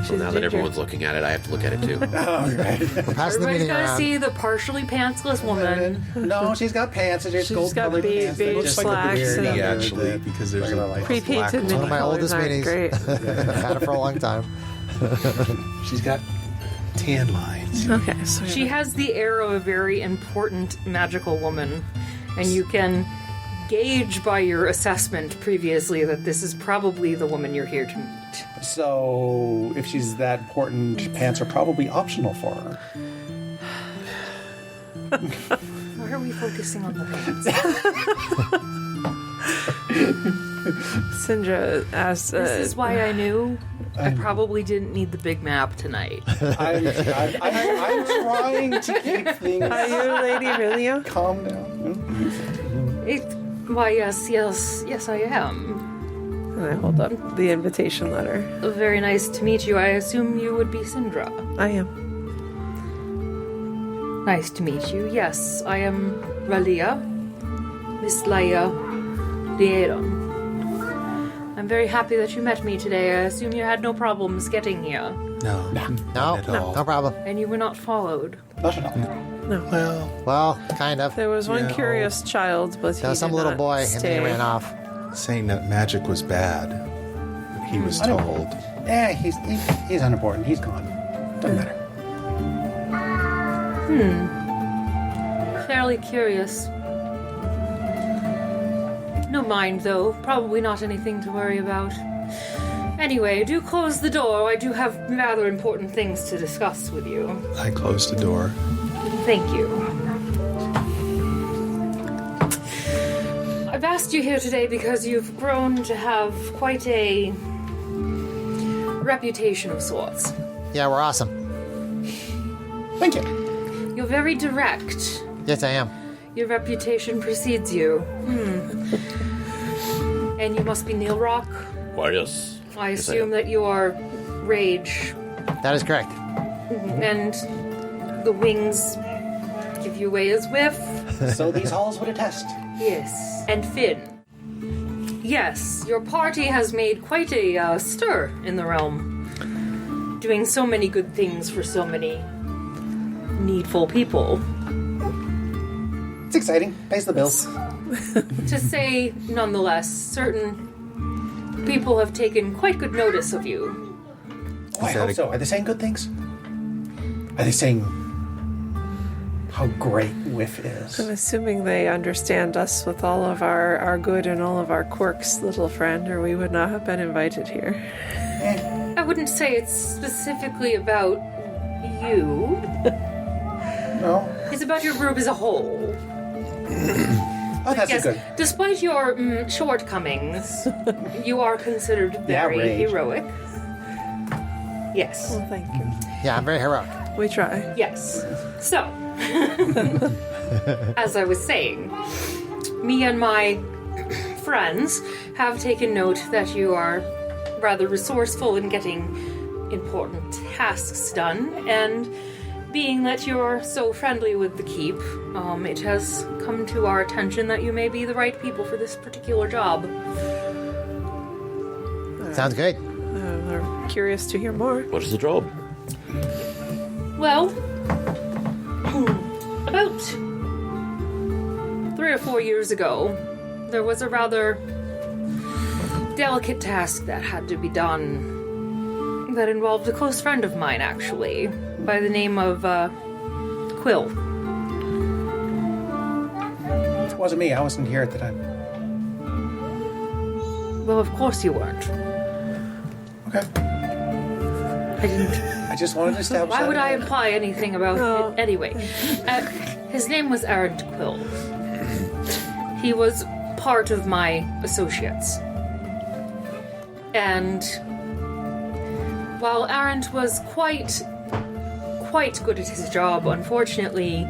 She's Now that ginger. everyone's looking at it, I have to look at it too. All right. We're passing the Everybody's mini got to around. see the partially pantsless woman. No, she's got pants. It's just She's gold-colored got pants. that beige just slacks weird and- under Actually, the because there's regular a lights. Pre-painted black One of mini my colors oldest aren't minis. great. Had it for a long time. She's got tan lines. Okay, so She has the air of a very important magical woman, and you can gauge by your assessment previously that this is probably the woman you're here to meet. So, if she's that important, pants are probably optional for her. Why are we focusing on the pants? Sindra asked. This is why I knew I probably didn't need the big map tonight. I'm trying to keep things Are you Lady Amelia? calm down. Why, yes, I am. And I hold up the invitation letter. Very nice to meet you. I assume you would be Sindra. I am. Nice to meet you. Yes, I am Ralia, Miss Laia Lieron. I'm very happy that you met me today. I assume you had no problems getting here, No, No, not at all. no problem. and you were not followed. Not at all. Well, Well, kind of. There was one Yeah. curious child, but he There was some did little not boy, and stay. then he ran off. saying that magic was bad, he was I don't told. Yeah, he's unimportant. He's gone. Doesn't matter. Fairly curious. No mind, though. Probably not anything to worry about. Anyway, do close the door. I do have rather important things to discuss with you. I closed the door. Thank you. I've asked you here today because you've grown to have quite a reputation of sorts. Yeah, we're awesome. Thank you. You're very direct. Yes, I am. Your reputation precedes you. And you must be Neil Rock. Why, yes. I Yes, assume that you are Rage, That is correct. and the wings give you away as Whiff. So these halls would attest. Yes. And Finn. Yes, your party has made quite a stir in the realm, doing so many good things for so many needful people. It's exciting. Pays the bills. To say, nonetheless, certain people have taken quite good notice of you. Oh, I hope so. Are they saying good things? Are they saying how great Whiff is? I'm assuming they understand us with all of our good and all of our quirks, little friend, or we would not have been invited here. I wouldn't say it's specifically about you. No. It's about your group as a whole. Oh, that's Yes, a good. despite your shortcomings, you are considered very Rage. heroic. Yes. Well, thank you. Yeah, I'm very heroic. We try. Yes. So, as I was saying, me and my friends have taken note that you are rather resourceful in getting important tasks done, and being that you're so friendly with the keep, it has come to our attention that you may be the right people for this particular job. Sounds good. We're curious to hear more. What is the job? Well, about 3 or 4 years ago, there was a rather delicate task that had to be done that involved a close friend of mine, actually, by the name of Quill. It wasn't me. I wasn't here at the time. Well, of course you weren't. Okay. I didn't. I just wanted to establish. Why that. would I imply anything about No. it? Anyway, his name was Aaron Quill. He was part of my associates. And while Arendt was quite good at his job, unfortunately,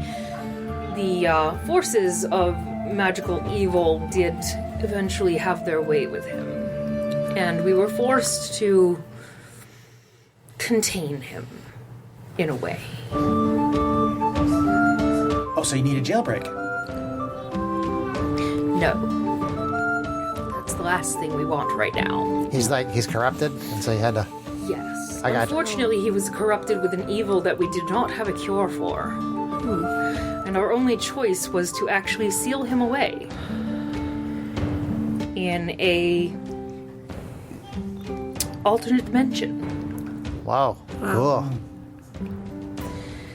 the forces of magical evil did eventually have their way with him. And we were forced to contain him, in a way. Oh, so you need a jailbreak? No. That's the last thing we want right now. He's corrupted, and so you had to. Yes. I got you. Unfortunately, he was corrupted with an evil that we did not have a cure for. And our only choice was to actually seal him away in a alternate dimension. Wow. Cool.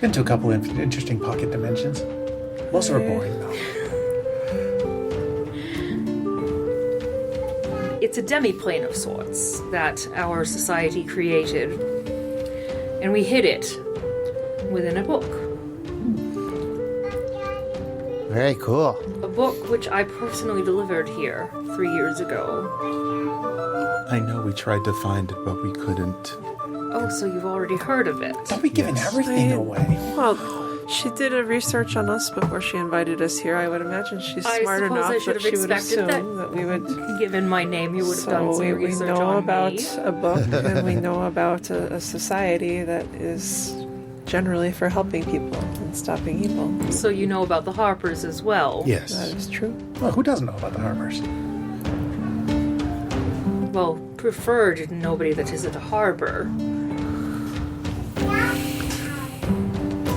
Been to a couple of interesting pocket dimensions. Most of them are boring, though. It's a demiplane of sorts that our society created, and we hid it within a book. Very cool. A book which I personally delivered here 3 years ago. I know we tried to find it, but we couldn't. Oh, so you've already heard of it. Don't be giving everything away. Well, she did a research on us before she invited us here. I would imagine she's I smart suppose enough I should that have she would expected assume that we would. Given my name, you would have done So some we research know on about me. a book, and we know about a society that is generally for helping people and stopping evil. So you know about the Harpers as well. That Yes. is true. Well, who doesn't know about the Harbors? Well, preferred nobody that isn't a harbor.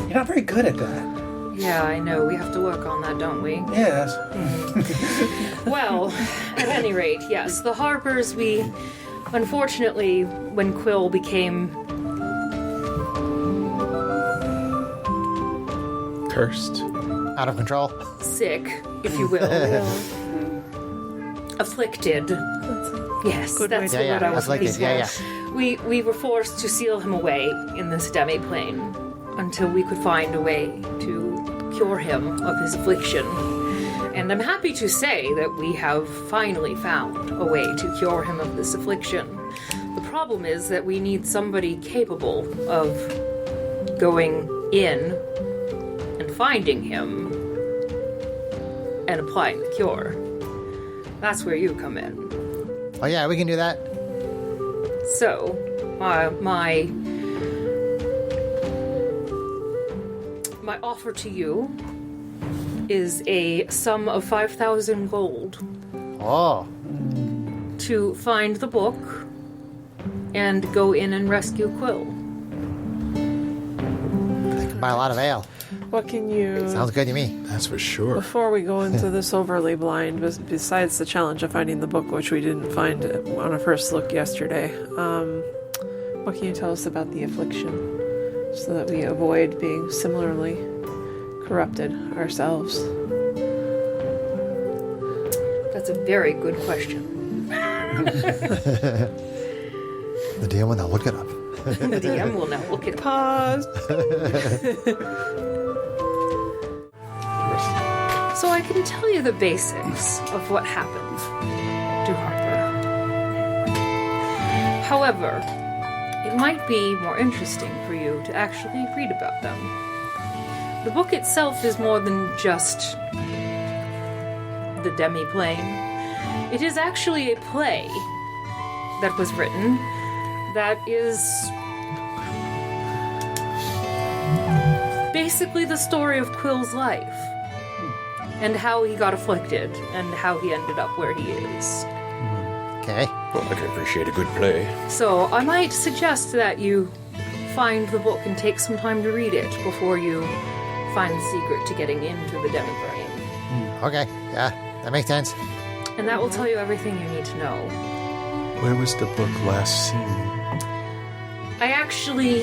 You're not very good at that. Yeah, I know. We have to work on that, don't we? Yes. Well, at any rate, yes. The Harpers, we... Unfortunately, when Quill became Cursed. Out of control. sick, if you will, afflicted. That's good way the to- word I was afflicted. looking Yeah, for. We were forced to seal him away in this demiplane until we could find a way to cure him of his affliction. And I'm happy to say that we have finally found a way to cure him of this affliction. The problem is that we need somebody capable of going in and finding him and applying the cure. That's where you come in. Oh yeah, we can do that. So, my offer to you is a sum of 5,000 gold Oh, to find the book and go in and rescue Quill. I can buy a lot of ale. What can you... Sounds good to me. That's for sure. Before we go into this overly blind, besides the challenge of finding the book, which we didn't find on a first look yesterday, what can you tell us about the affliction so that we avoid being similarly corrupted ourselves? That's a very good question. The DM will now look it up. The DM will now look at Pause. So I can tell you the basics of what happened to Harper. However, it might be more interesting for you to actually read about them. The book itself is more than just the demiplane. It is actually a play that was written that is basically the story of Quill's life and how he got afflicted and how he ended up where he is. Okay. Well, I can appreciate a good play. So I might suggest that you find the book and take some time to read it before you find the secret to getting into the demiplane. Okay. Yeah, that makes sense. And that will tell you everything you need to know. Where was the book last seen? I actually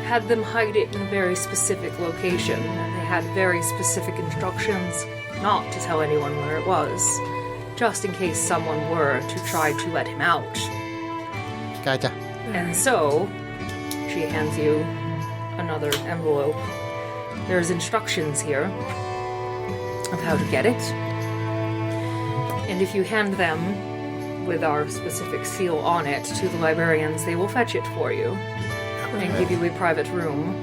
had them hide it in a very specific location, and they had very specific instructions not to tell anyone where it was, just in case someone were to try to let him out. Gotcha. And so, she hands you another envelope. There's instructions here of how to get it. And if you hand them with our specific seal on it to the librarians, they will fetch it for you and give you a private room.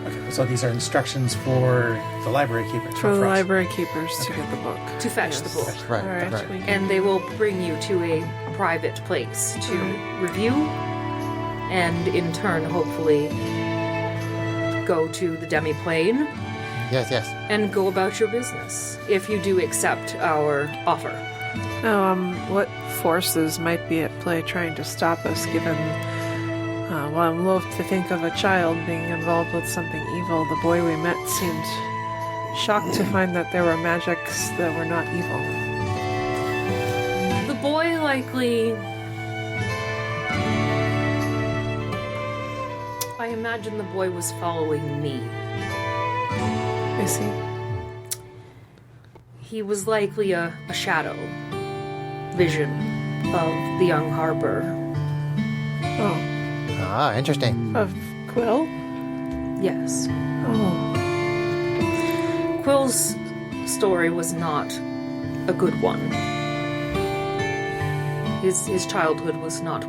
Okay, so these are instructions for the library keepers. For not the us. library keepers to get the book. To fetch the book. Right, All right. right. we can- And they will bring you to a private place to review and in turn, hopefully, go to the demiplane Yes, yes. and go about your business if you do accept our offer. Now, what forces might be at play trying to stop us, given, well, I'm loath to think of a child being involved with something evil. The boy we met seemed shocked to find that there were magics that were not evil. The boy likely... I imagine the boy was following me. I see. He was likely a shadow vision of the young harbor. Oh, Ah, interesting. of Quill? Yes. Oh, Quill's story was not a good one. His childhood was not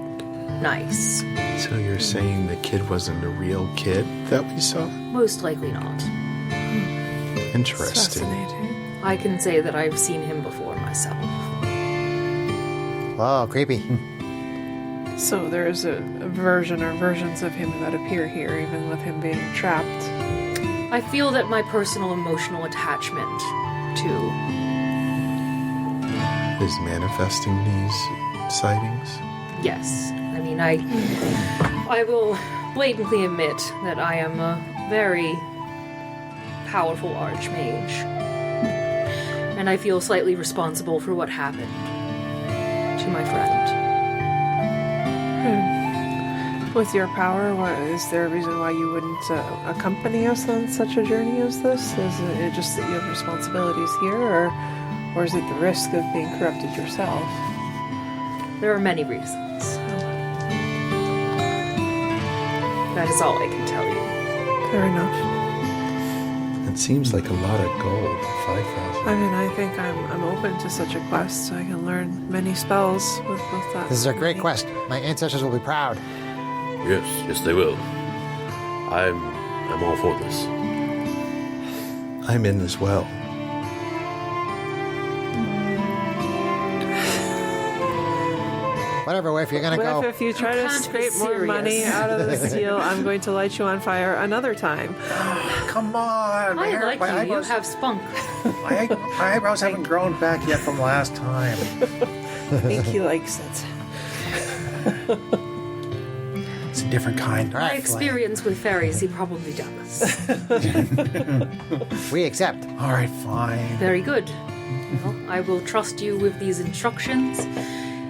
nice. So you're saying the kid wasn't a real kid that we saw? Most likely not. Interesting. fascinating. I can say that I've seen him before myself. Whoa, creepy. So there's a version or versions of him that appear here, even with him being trapped. I feel that my personal emotional attachment to... Is manifesting these sightings? Yes. I mean, I will blatantly admit that I am a very powerful archmage. And I feel slightly responsible for what happened to my friend. With your power, is there a reason why you wouldn't accompany us on such a journey as this? Is it just that you have responsibilities here, or is it the risk of being corrupted yourself? There are many reasons. That is all I can tell you. Fair enough. It seems like a lot of gold. 5,000. I mean, I think I'm open to such a quest, so I can learn many spells with both that. This is a great quest. My ancestors will be proud. Yes, they will. I'm all for this. I'm in as well. Whatever, if you're gonna But go. if you try to can't be scrape more serious. money out of this deal, I'm going to light you on fire another time. Come on! I my like you. You eyebrows, have spunk. my eyebrows haven't grown back yet from last time. I think he likes it. It's a different kind. All My right, experience with fairies, he probably does. we accept. All right, fine. Very good. Well, I will trust you with these instructions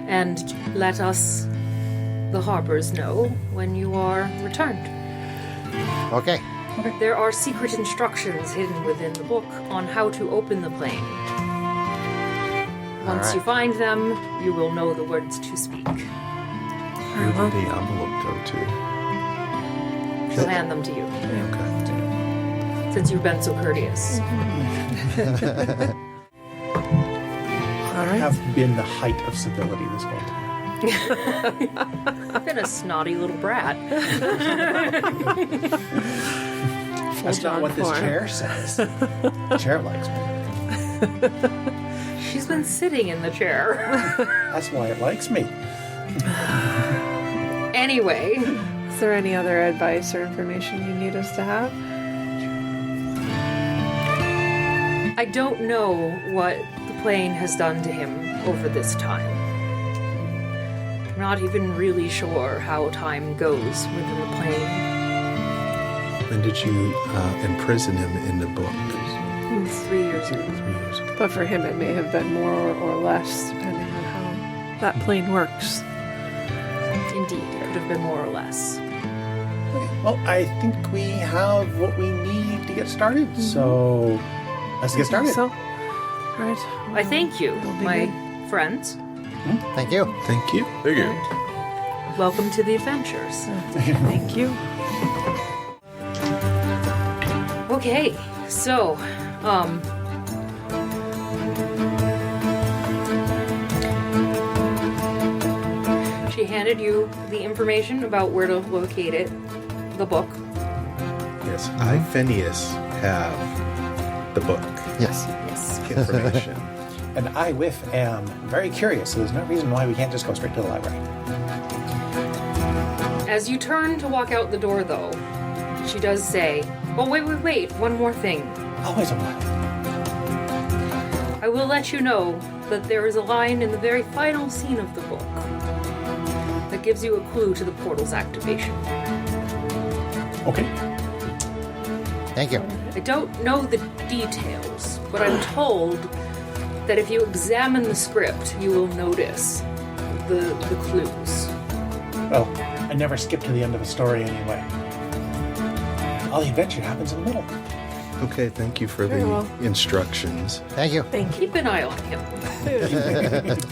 and let us, the harbors, know when you are returned. Okay. There are secret instructions hidden within the book on how to open the plane. Once right. you find them, you will know the words to speak. Where did the envelope go to? She'll hand them to you, Okay. since you've been so courteous. All I right. have been the height of civility this whole time. I've been a snotty little brat. That's not John what this Ford. chair says. The chair likes me. She's been sitting in the chair. That's why it likes me. Anyway, Is there any other advice or information you need us to have? I don't know what the plane has done to him over this time. I'm not even really sure how time goes within the plane. When did you imprison him in the book? 3 years ago. 3 years ago. But for him, it may have been more or less, depending on how that plane works. Indeed, it could have been more or less. Well, I think we have what we need to get started. So let's get started. So, all right. I thank you, That'll be my good. friends. Thank you. Thank you. Thank you. Welcome to the adventures. Thank you. Okay, so, She handed you the information about where to locate it, the book. Yes, I, Phineas, have the book Yes. Yes. information. And I, Whiff, am very curious, so there's no reason why we can't just go straight to the library. As you turn to walk out the door, though, she does say, "Oh, wait, one more thing. Always a while. I will let you know that there is a line in the very final scene of the book that gives you a clue to the portal's activation. Okay. Thank you. I don't know the details, but I'm told that if you examine the script, you will notice the clues." Well, I never skip to the end of a story anyway. All the adventure happens in the middle. Okay, thank you for Very the well. instructions. Thank you. Thank you. Keep an eye on him.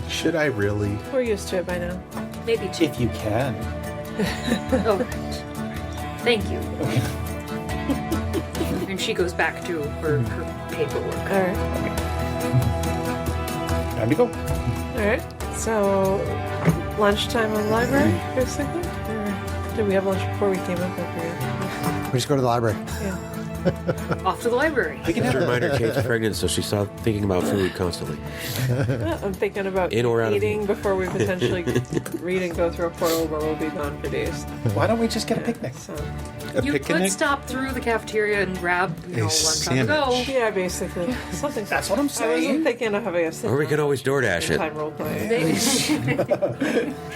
Should I really? We're used to it by now. Maybe two. If you can. Oh, right. Thank you. And she goes back to her paperwork. All right. Time to go. All right. So, lunchtime in the library, basically? Or did we have lunch before we came up? I forget. We just go to the library. Yeah. Off to the library. We can Just a have reminder, Kate's pregnant, so she stopped thinking about food constantly. I'm thinking about In or out of- eating before we potentially read and go through a portal where we'll be gone for days. Why don't we just get a picnic? So, A You picnic? could stop through the cafeteria and grab, lunch on the sandwich. go. yeah, basically. Something. That's what I'm I wasn't saying. thinking of having a Or we can always DoorDash it. time role play.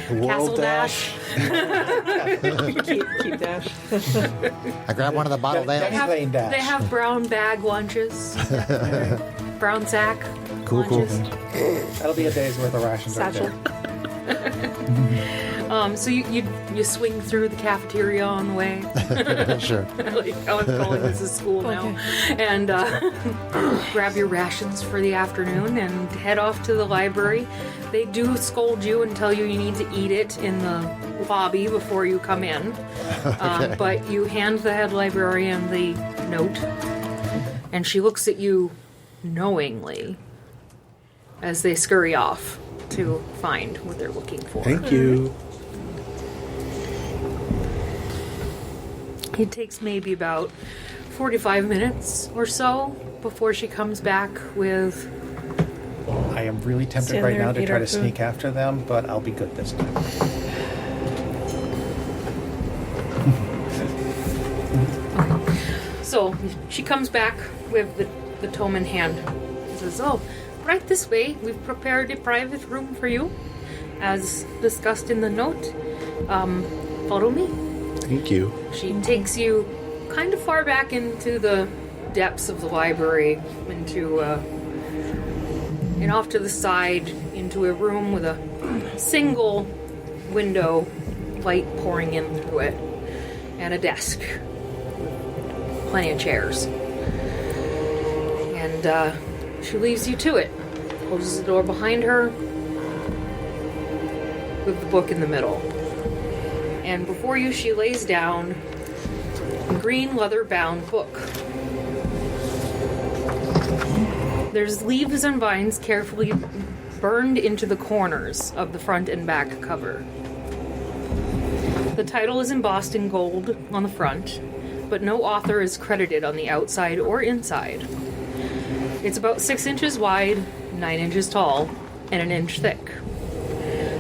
Castle World Dash. keep dash. I grabbed one of the bottled They ales. have- Plain dash. They have brown bag lunches. Brown sack Cool, cool. lunches. That'll be a day's worth of rations right Satchel. there. So you swing through the cafeteria on the way. Sure. Like I'm calling this a school now, and grab your rations for the afternoon and head off to the library. They do scold you and tell you need to eat it in the lobby before you come in, but you hand the head librarian the note, and she looks at you knowingly as they scurry off to find what they're looking for. Thank you. It takes maybe about 45 minutes or so before she comes back with... I am really tempted Stand right there now and to eat try our to food. sneak after them, but I'll be good this time. So she comes back with the tome in hand. She says, "Oh, right this way. We've prepared a private room for you, as discussed in the note. Follow me." Thank you. She takes you kind of far back into the depths of the library, into and off to the side into a room with a single window, light pouring in through it, and a desk, plenty of chairs. And she leaves you to it, closes the door behind her, with the book in the middle. And before you, she lays down a green leather-bound book. There's leaves and vines carefully burned into the corners of the front and back cover. The title is embossed in gold on the front, but no author is credited on the outside or inside. It's about 6 inches wide, 9 inches tall, and an inch thick.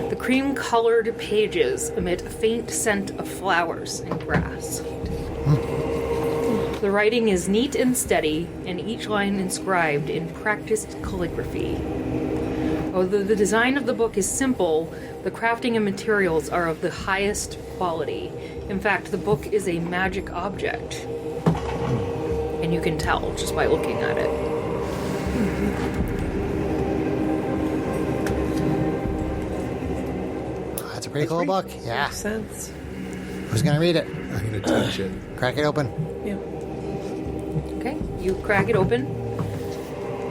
The cream-colored pages emit a faint scent of flowers and grass. The writing is neat and steady, and each line inscribed in practiced calligraphy. Although the design of the book is simple, the crafting and materials are of the highest quality. In fact, the book is a magic object. And you can tell just by looking at it. That's a pretty cool book. Yeah. Makes sense. Who's going to read it? I'm going to touch it. Crack it open. Yeah. Okay, you crack it open,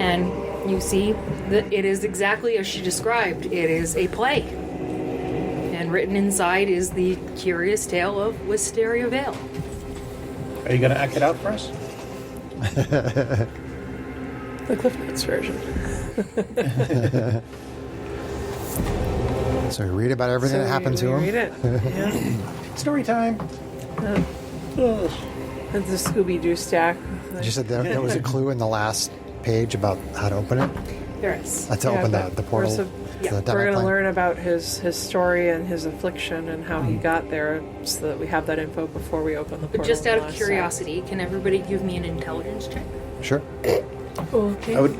and you see that it is exactly as she described. It is a play. And written inside is the curious tale of Wisteria Vale. Are you going to act it out for us? The Cliff Notes version. So we read about everything that happened to him. Read it. Yeah. Story time. It's a Scooby-Doo stack. You said there was a clue in the last page about how to open it. There is. To open the portal. We're to the going to demiplane. learn about his story and his affliction and how he got there, so that we have that info before we open the portal. But just out of last curiosity, can everybody give me an intelligence check? Sure. Okay. I would.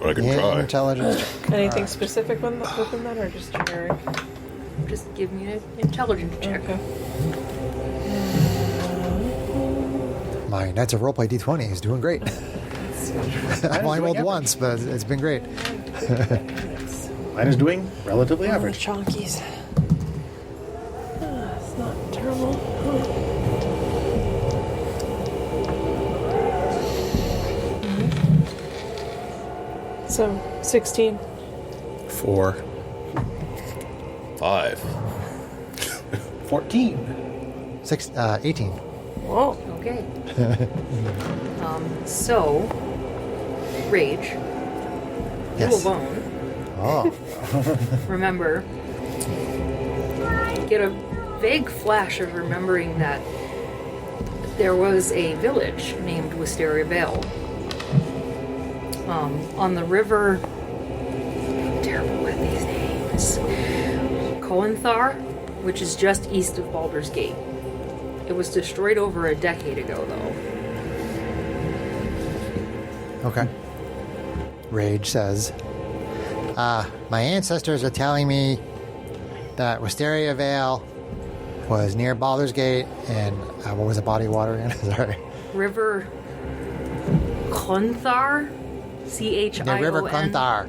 I can Yeah, try. intelligence check. Anything specific when open that, or just generic? Just give me an intelligence check. Okay. My Knights of Roleplay D20 is doing great. I've only rolled once, but it's been great. Mine is doing relatively average. Chonkies. It's not terrible. So, 16. 4. 5. 14. 18. Whoa. Okay. So, Rage, Yes. you alone, Oh. remember, get a vague flash of remembering that there was a village named Wisteria Vale. On the river, I'm terrible with these names, Coenthar, which is just east of Baldur's Gate. It was destroyed over a decade ago, though. Okay. Rage says, my ancestors are telling me that Wisteria Vale was near Baldur's Gate and what was the body of water again? Sorry. River Coenthar? C-H-I-O-N? The River Coenthar.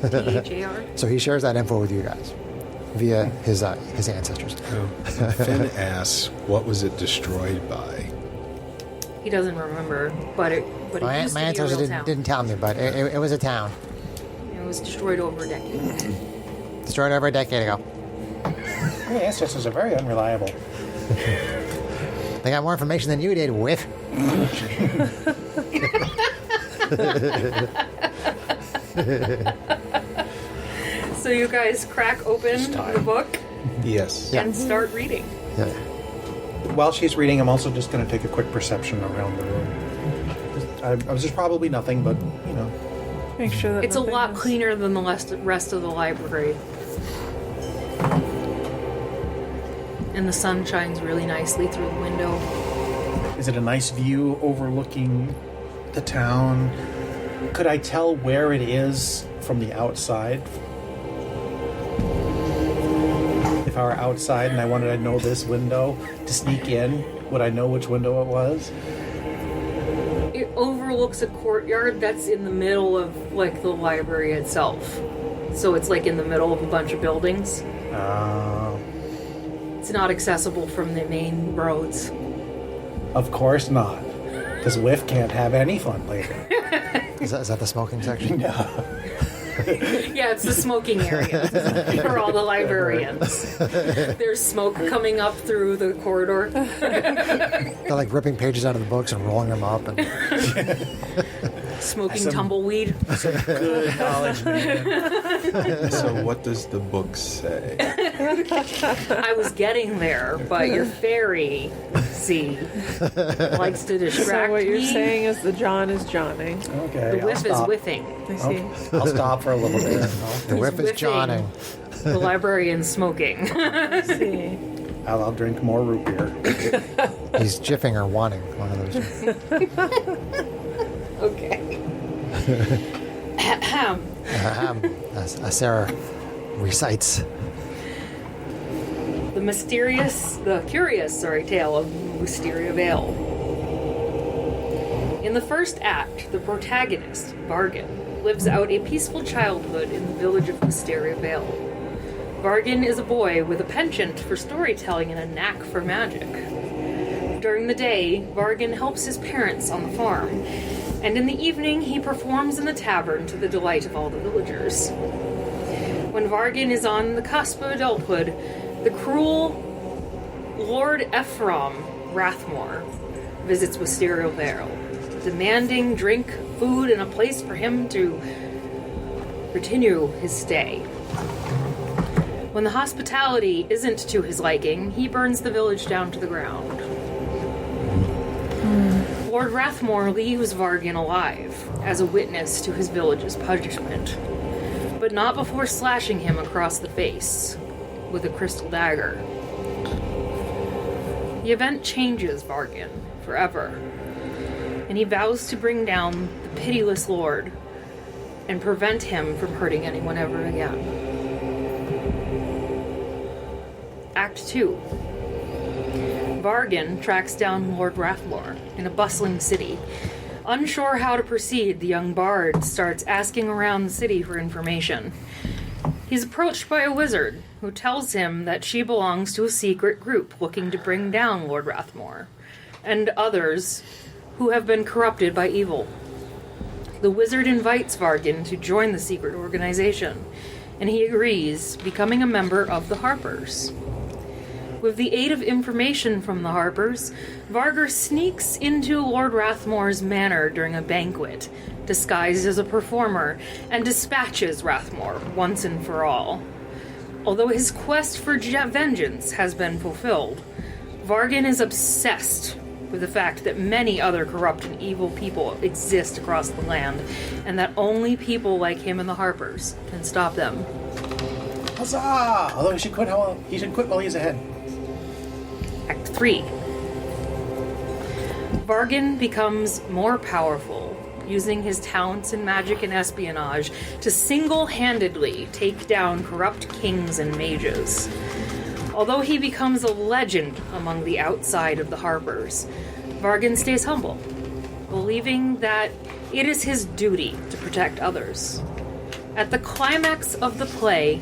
T-H-A-R? So he shares that info with you guys via his ancestors. Finn asks, what was it destroyed by? He doesn't remember, but it My used to be a ancestors real town. didn't tell me, but it was a town. It was destroyed over a decade. Destroyed over a decade ago. My ancestors are very unreliable. They got more information than you did, Whiff. So you guys crack open the book Yes. and start reading. Yeah. While she's reading, I'm also just going to take a quick perception around the room. I was just probably nothing, but, you know. Make sure that It's a nothing lot is- cleaner than the rest of the library. And the sun shines really nicely through the window. Is it a nice view overlooking the town? Could I tell where it is from the outside? If I were outside and I wanted to know this window to sneak in, would I know which window it was? It overlooks a courtyard that's in the middle of, like, the library itself. So it's, like, in the middle of a bunch of buildings. It's not accessible from the main roads. Of course not. Because Whiff can't have any fun later. Is that the smoking section? Yeah, it's the smoking area for all the librarians. There's smoke coming up through the corridor. They're like ripping pages out of the books and rolling them up. And Smoking tumbleweed. Good knowledge, man. So what does the book say? I was getting there, but your fairy, see, likes to distract So what you're me. saying is the John is Johning. Okay, The I'll whiff is stop. whiffing. I see. I'll stop for a little bit. the whiff is whiffing. Johning. The librarian smoking. I see. I'll drink more root beer. He's jiffing or wanting, one of those. Okay. As Sarah recites. The curious tale of Wisteria Vale. In the first act, the protagonist, Vargan, lives out a peaceful childhood in the village of Wisteria Vale. Vargan is a boy with a penchant for storytelling and a knack for magic. During the day, Vargan helps his parents on the farm, and in the evening he performs in the tavern to the delight of all the villagers. When Vargan is on the cusp of adulthood, the cruel Lord Ephraim Rathmore visits Wisteria Vale, demanding drink, food, and a place for him to continue his stay. When the hospitality isn't to his liking, he burns the village down to the ground. Lord Rathmore leaves Vargan alive as a witness to his village's punishment, but not before slashing him across the face with a crystal dagger. The event changes Vargan forever, and he vows to bring down the pitiless Lord and prevent him from hurting anyone ever again. Act 2. Vargan tracks down Lord Rathmore in a bustling city. Unsure how to proceed, the young bard starts asking around the city for information. He's approached by a wizard who tells him that she belongs to a secret group looking to bring down Lord Rathmore and others who have been corrupted by evil. The wizard invites Vargan to join the secret organization, and he agrees, becoming a member of the Harpers. With the aid of information from the Harpers, Vargar sneaks into Lord Rathmore's manor during a banquet, disguised as a performer, and dispatches Rathmore once and for all. Although his quest for vengeance has been fulfilled, Vargan is obsessed with the fact that many other corrupt and evil people exist across the land, and that only people like him and the Harpers can stop them. Huzzah! Although he should quit while he's ahead. Act 3. Vargan becomes more powerful, using his talents in magic and espionage to single-handedly take down corrupt kings and mages. Although he becomes a legend among the outside of the Harpers, Vargan stays humble, believing that it is his duty to protect others. At the climax of the play,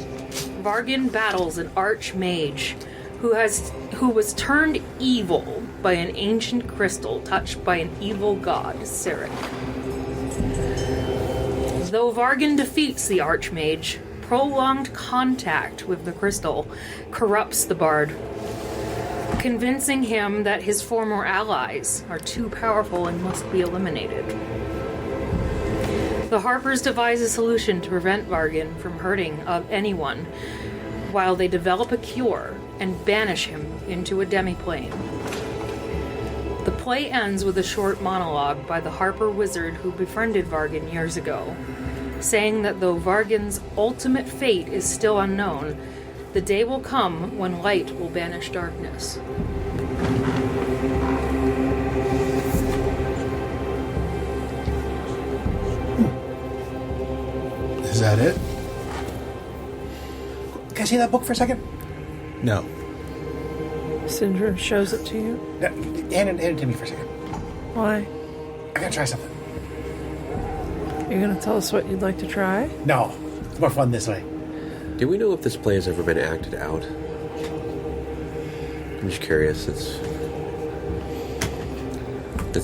Vargan battles an archmage who was turned evil by an ancient crystal touched by an evil god, Sirik. Though Vargan defeats the archmage, prolonged contact with the crystal corrupts the bard, convincing him that his former allies are too powerful and must be eliminated. The Harpers devise a solution to prevent Vargan from hurting anyone, while they develop a cure and banish him into a demiplane. The play ends with a short monologue by the Harper wizard who befriended Vargan years ago, saying that though Vargan's ultimate fate is still unknown, the day will come when light will banish darkness. Is that it? Can I see that book for a second? No. Syndra shows it to you. No, hand it to me for a second. Why? I gotta try something. You're going to tell us what you'd like to try? No, it's more fun this way. Do we know if this play has ever been acted out? I'm just curious. It's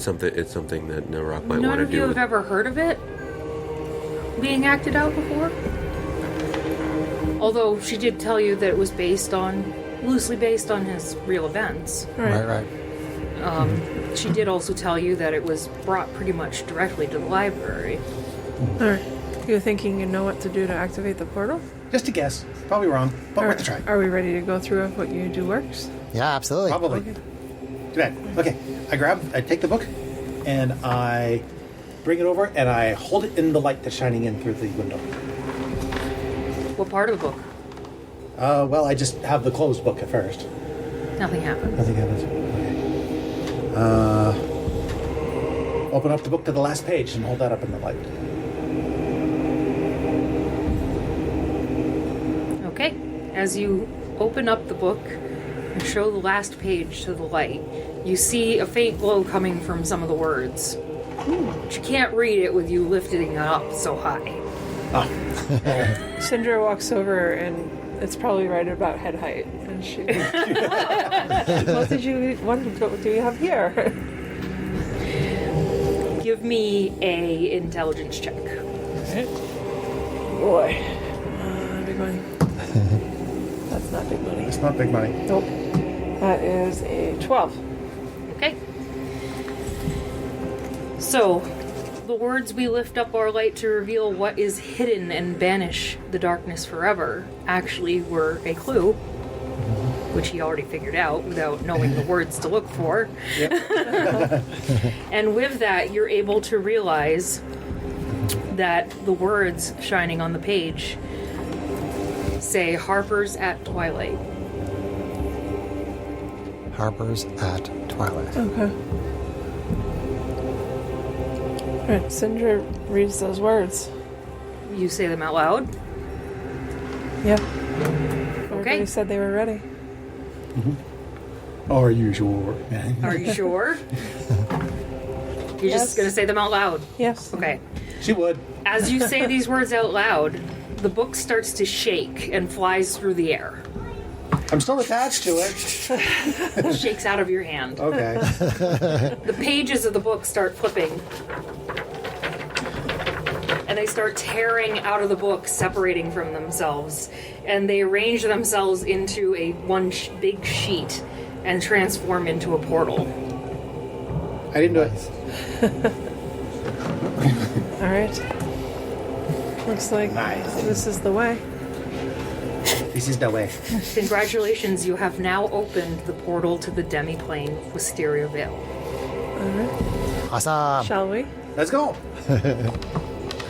something that No Rock might want to do. None of you have ever heard of it being acted out before? Although she did tell you that it was loosely based on his real events. Right. She did also tell you that it was brought pretty much directly to the library. Alright. You're thinking you know what to do to activate the portal? Just a guess. Probably wrong, but worth a try. Are we ready to go through if what you do works? Yeah, absolutely. Probably. Okay. Too bad. Okay, I take the book, and I bring it over, and I hold it in the light that's shining in through the window. What part of the book? Well, I just have the closed book at first. Nothing happened. Nothing happens. Okay. Open up the book to the last page and hold that up in the light. Okay. As you open up the book and show the last page to the light, you see a faint glow coming from some of the words. But you can't read it with you lifting it up so high. Oh. Syndra walks over and it's probably right about head height. And she... What do you have here? Give me a intelligence check. Boy. Big money. That's not big money. It's not big money. Nope. That is a 12. Okay. So, the words "we lift up our light to reveal what is hidden and banish the darkness forever" actually were a clue, which he already figured out without knowing the words to look for. Yep. And with that, you're able to realize that the words shining on the page say Harper's at Twilight. Harper's at Twilight. Okay. Alright, Sindra reads those words. You say them out loud? Yeah. Okay. Everybody said they were ready. Are you sure? Are you sure? You're Yes. just going to say them out loud? Yes. Okay. She would. As you say these words out loud, the book starts to shake and flies through the air. I'm still attached to it. Shakes out of your hand. Okay. The pages of the book start flipping. And they start tearing out of the book, separating from themselves. And they arrange themselves into a big sheet and transform into a portal. I didn't do it. Alright. Looks like Nice. this is the way. This is the way. Congratulations, you have now opened the portal to the demiplane Wisteria Vale. Alright. Awesome. Shall we? Let's go. I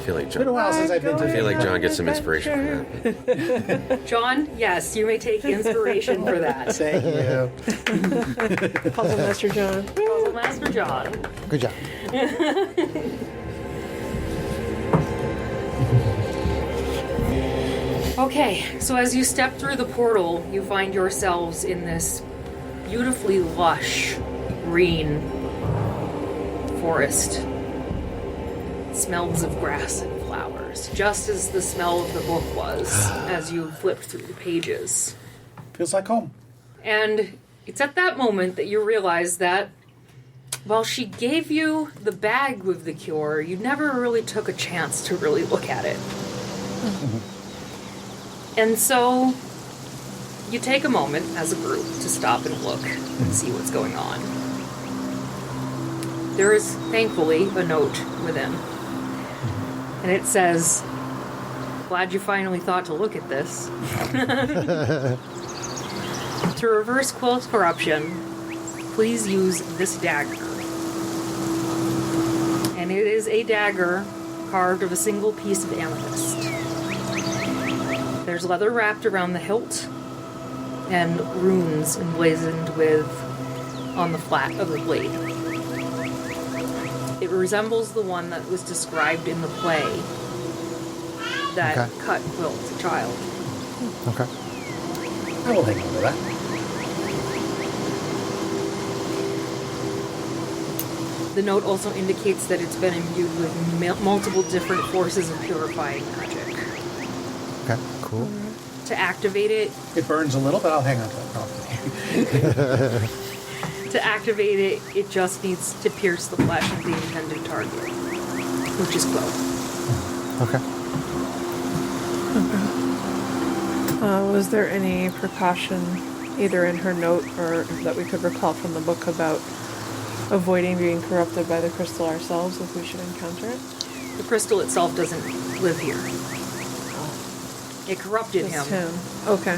feel like It's been a John. while since I've been I to feel like John gets some inspiration from that. John, yes, you may take inspiration for that. Thank you. Puzzle Master John. Puzzle Master John. Good job. Okay, so as you step through the portal, you find yourselves in this beautifully lush green forest. It smells of grass and flowers, just as the smell of the book was as you flipped through the pages. Feels like home. And it's at that moment that you realize that while she gave you the bag with the cure, you never really took a chance to really look at it. And so you take a moment as a group to stop and look and see what's going on. There is thankfully a note within. And it says, "Glad you finally thought to look at this. To reverse Quill's corruption, please use this dagger." And it is a dagger carved of a single piece of amethyst. There's leather wrapped around the hilt and runes emblazoned on the flat of the blade. It resembles the one that was described in the play that Okay. cut Quill as a child. Okay. I will hang on to that. The note also indicates that it's been imbued with multiple different forces of purifying magic. Okay. Cool. To activate it, It burns a little, but I'll hang on to it. To activate it, it just needs to pierce the flesh of the intended target, which is Quill. Okay. Was there any precaution, either in her note or that we could recall from the book, about avoiding being corrupted by the crystal ourselves if we should encounter it? The crystal itself doesn't live here. It corrupted Just him. him. Okay.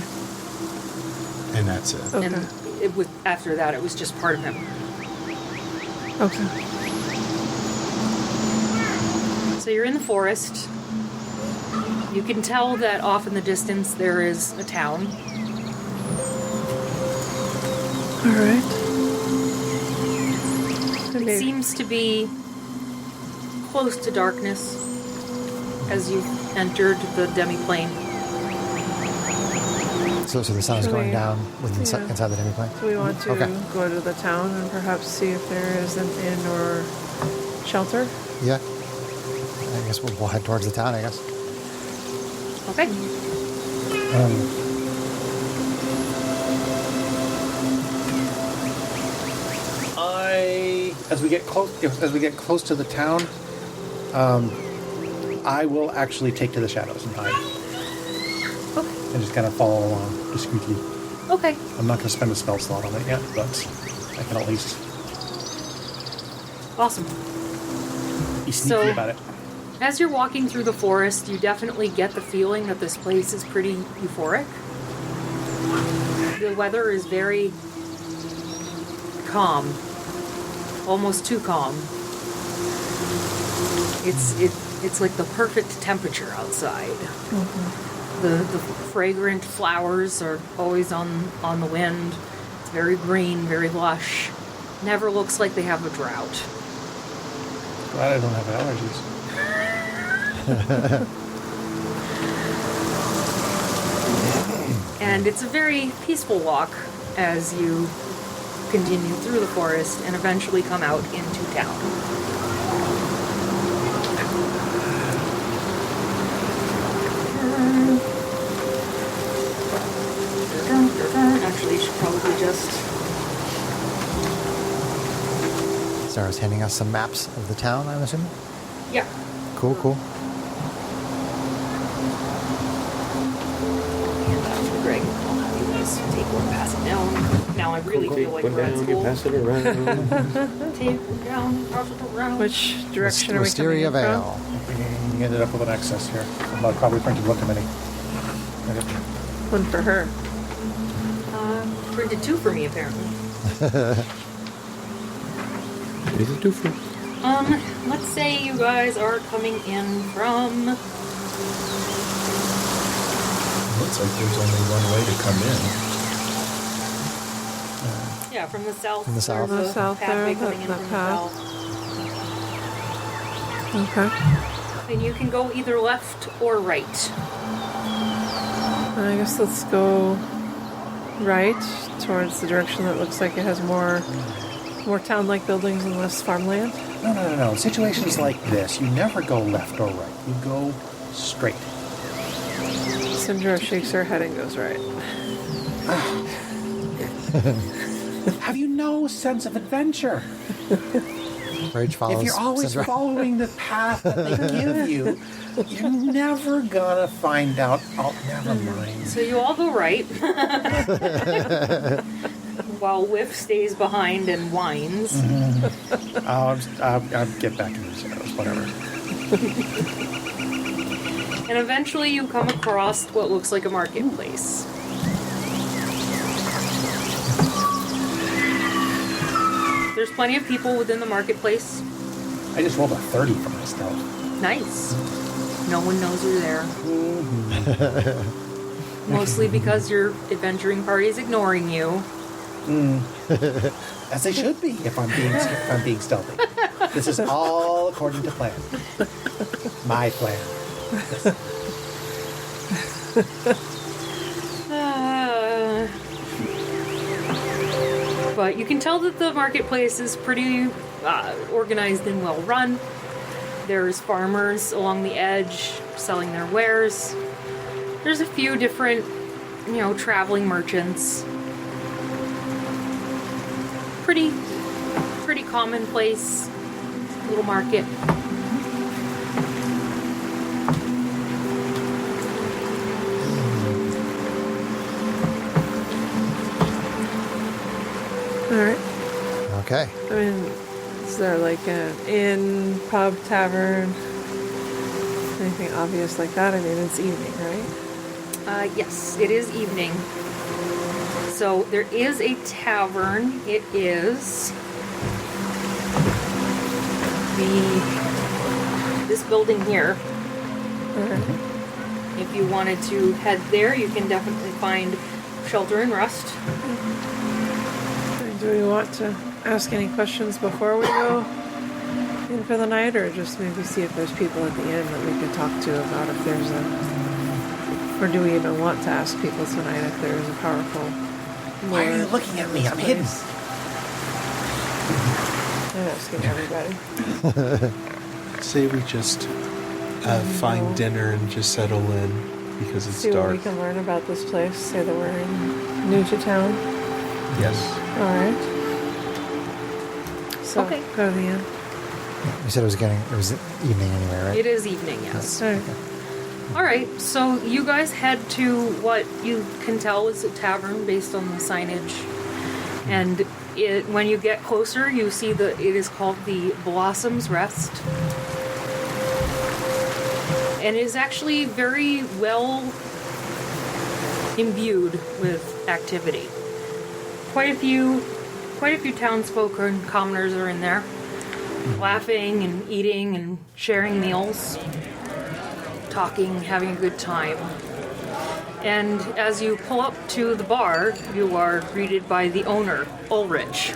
And that's it. Okay. And it was, after that, it was just part of him. Okay. So you're in the forest. You can tell that off in the distance there is a town. All right. It seems to be close to darkness as you entered the demiplane. So the sun is Should going we- down yeah. inside the demiplane? Do we want to Okay. go to the town and perhaps see if there is an inn or shelter? Yeah. I guess we'll head towards the town, I guess. Okay. As we get close to the town, I will actually take to the shadows and hide, Okay. and just kind of follow along discreetly. Okay. I'm not going to spend a spell slot on it yet, but I can at least. Awesome. Be sneaky about it. As you're walking through the forest, you definitely get the feeling that this place is pretty euphoric. The weather is very calm, almost too calm. It's like the perfect temperature outside. Mm-hmm. The fragrant flowers are always on the wind. It's very green, very lush. Never looks like they have a drought. Glad I don't have allergies. And it's a very peaceful walk as you continue through the forest and eventually come out into town. Actually, you should probably just... Sarah's handing us some maps of the town, I'm assuming? Yeah. Cool. Hand that to Greg. I'll have you guys take one, pass it down. Now I really feel like we're at school. Pass it around. Take one down, pass it around. Which direction are we coming Wisteria in Vale. from? We ended up with an excess here. I probably printed one too many. One for her. Printed two for me, apparently. Is it too full? Let's say you guys are coming in from... Looks like there's only one way to come in. Yeah, from the south. From the south. There's The a south pathway there, coming in that from path. the south. Okay. And you can go either left or right. I guess let's go right towards the direction that looks like it has more town-like buildings and less farmland. No. Situations like this, you never go left or right. You go straight. Syndra shakes her head and goes right. Have you no sense of adventure? Rage follows. If you're always Syndra. following the path that they give you, you're never gonna find out. Oh, never mind. So you all go right. While Whiff stays behind and whines. I'll get back in the shadows, whatever. And eventually you come across what looks like a marketplace. There's plenty of people within the marketplace. I just rolled a 30 for my stealth. Nice. No one knows you're there. Mostly because your adventuring party is ignoring you. As they should be, if I'm being stealthy. This is all according to plan. My plan. But you can tell that the marketplace is pretty organized and well run. There's farmers along the edge selling their wares. There's a few different, traveling merchants. Pretty commonplace little market. Alright. Okay. I mean, is there like an inn, pub, tavern? Anything obvious like that? I mean, it's evening, right? Yes, it is evening. So there is a tavern. It is this building here. Alright. If you wanted to head there, you can definitely find shelter and rest. Do we want to ask any questions before we go in for the night, or just maybe see if there's people at the inn that we could talk to about if there's or do we even want to ask people tonight if there is a powerful Why are you looking at me? I'm hidden. I'm asking everybody. Say we just find dinner and just settle in because it's See what dark. we can learn about this place. Say that we're new to town. Yes. All right. So Okay. go to the inn. You said it was evening anyway, right? It is evening, yes. All right. All right, so you guys head to what you can tell is a tavern based on the signage. And when you get closer, you see that it is called the Blossom's Rest. and is actually very well imbued with activity. Quite a few townsfolk and commoners are in there, laughing and eating and sharing meals, talking, having a good time. And as you pull up to the bar, you are greeted by the owner, Ulrich.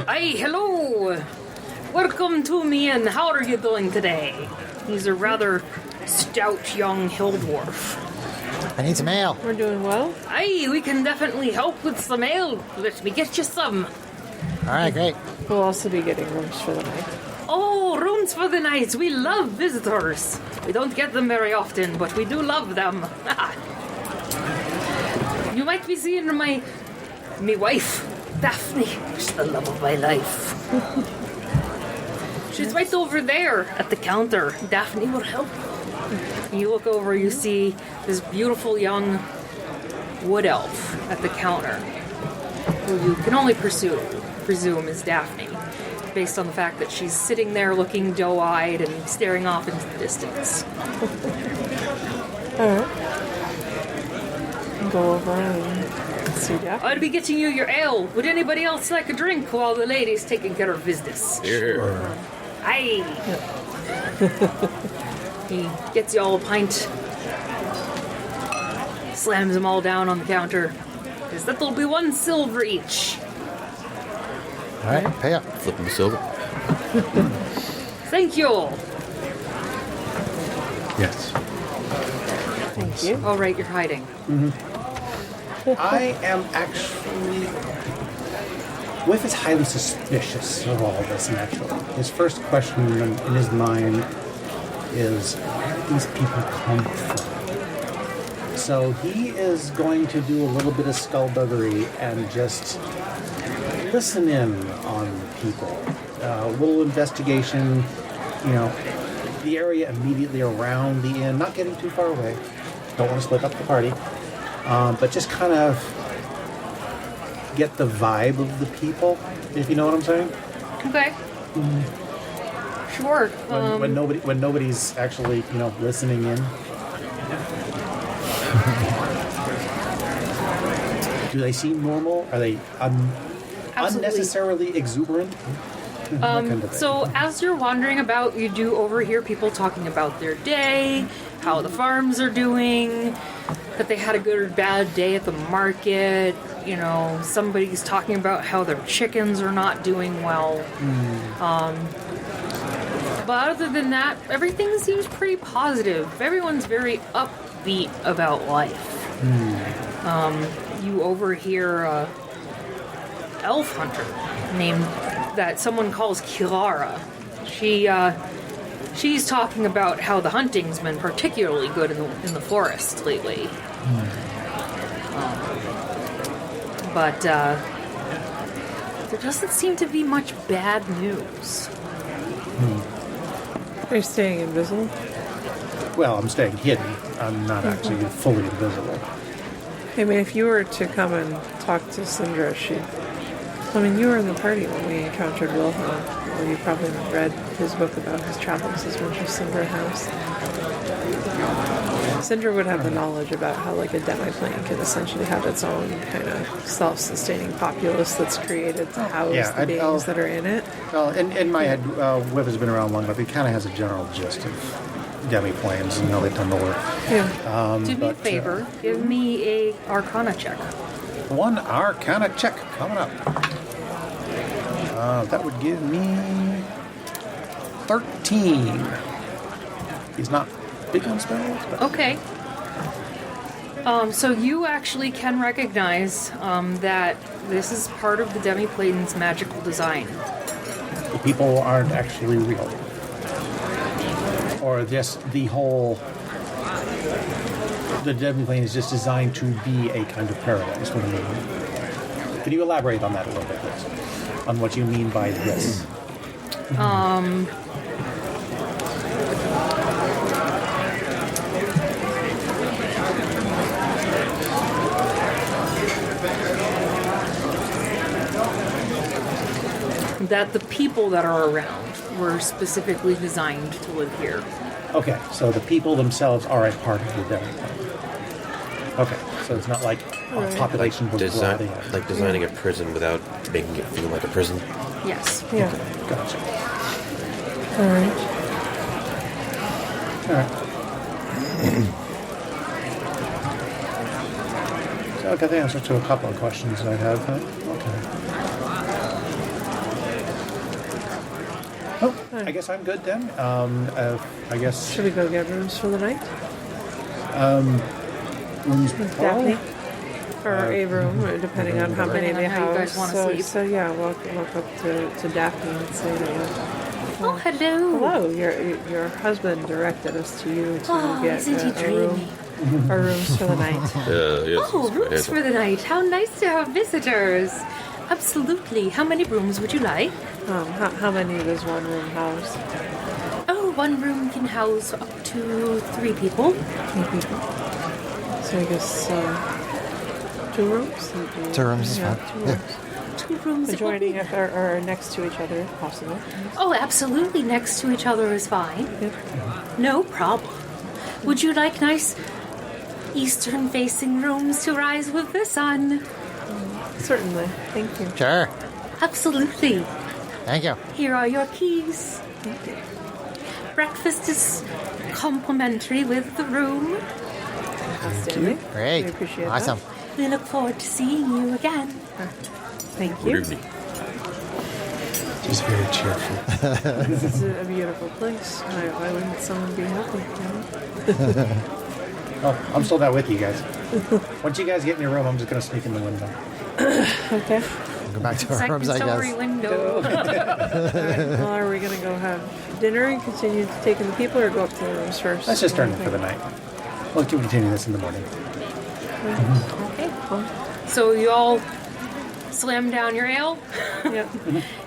Hey, hello! Welcome to me, and how are you doing today? He's a rather stout young hill dwarf. I need some ale. We're doing well. Aye, we can definitely help with some ale. Let me get you some. All right, great. We'll also be getting rooms for the night. Oh, rooms for the night. We love visitors. We don't get them very often, but we do love them. You might be seeing my wife, Daphne. She's the love of my life. She's right over there at the counter. Daphne will help. You look over, you see this beautiful young wood elf at the counter, who you can only presume is Daphne, based on the fact that she's sitting there looking doe-eyed and staring off into the distance. Alright. Go over and see Daphne. I'll be getting you your ale. Would anybody else like a drink while the lady's taking care of business? Here. Aye. He gets you all a pint, slams them all down on the counter. Says that'll be 1 silver each. All right, pay up. Flip him the silver. Thank you all. Yes. Thank you. All right, you're hiding. I am actually. Whiff is highly suspicious of all this, naturally. His first question in his mind is, where did these people come from? So he is going to do a little bit of skullduggery and just listen in on people. A little investigation, the area immediately around the inn, not getting too far away. Don't want to split up the party. But just kind of get the vibe of the people, if you know what I'm saying. Okay. Sure. When nobody's actually, listening in. Do they seem normal? Are they unnecessarily exuberant? That kind of thing. So as you're wandering about, you do overhear people talking about their day, how the farms are doing, that they had a good or bad day at the market. Somebody's talking about how their chickens are not doing well. But other than that, everything seems pretty positive. Everyone's very upbeat about life. You overhear a elf hunter named that someone calls Kirara. She's talking about how the hunting's been particularly good in the forest lately. But there doesn't seem to be much bad news. Are you staying invisible? Well, I'm staying hidden. I'm not actually fully invisible. I mean, if you were to come and talk to Syndra, you were in the party when we encountered Wilhelm. Well, you probably read his book about his travels as much as Syndra has. Syndra would have the knowledge about how, a demiplane can essentially have its own kind of self-sustaining populace that's created to house the beings that are in it. Well, in my head, Whip has been around long enough. He kind of has a general gist of demiplanes and how they tend to work. Yeah. Do me a favor. Give me a Arcana check. 1 Arcana check coming up. That would give me 13. He's not big on spells, but... Okay. So you actually can recognize that this is part of the demiplane's magical design. The people aren't actually real. Or just the demiplane is just designed to be a kind of paradise. Can you elaborate on that a little bit, please? On what you mean by this? That the people that are around were specifically designed to live here. Okay, so the people themselves are a part of the demiplane. Okay, so it's not like a population was brought in. Like designing a prison without making it feel like a prison. Yes. Yeah. Gotcha. All right. All right. So I got the answer to a couple of questions I have. Okay. Oh, I guess I'm good then. I guess Should we go get rooms for the night? rooms Daphne? Or a room, depending on how many Depending they on how you have. guys wanna So, sleep. so yeah, walk up to Daphne and say that Oh, hello. hello, your husband directed us to you to get isn't he a room, dreamy? or rooms for the night. Yes, Oh, it's quite rooms handsome. for the night. How nice to have visitors. Absolutely. How many rooms would you like? How many does one room house? Oh, one room can house up to 3 people. 3 people. So I guess 2 rooms? 2 rooms is Yeah, fine. 2 Yeah. rooms. 2 rooms. Adjoining or next to each other if possible. Oh, absolutely. Next to each other is fine. Yep. No problem. Would you like nice eastern-facing rooms to rise with the sun? Certainly. Thank you. Sure. Absolutely. Thank you. Here are your keys. Thank you. Breakfast is complimentary with the room. Outstanding. Great. We appreciate Awesome. We look forward to seeing you again. that. Thank Good you. evening. Just very cheerful. This is a beautiful place. Why wouldn't someone be happy? You know? Oh, I'm still not with you guys. Once you guys get in your room, I'm just going to sneak in the window. Okay. We'll go back to our Second rooms, I story guess. window. All right. Well, are we going to go have dinner and continue taking the people, or go up to the rooms first? Let's just turn it for the night. We'll continue this in the morning. Okay. So you all slam down your ale Yep.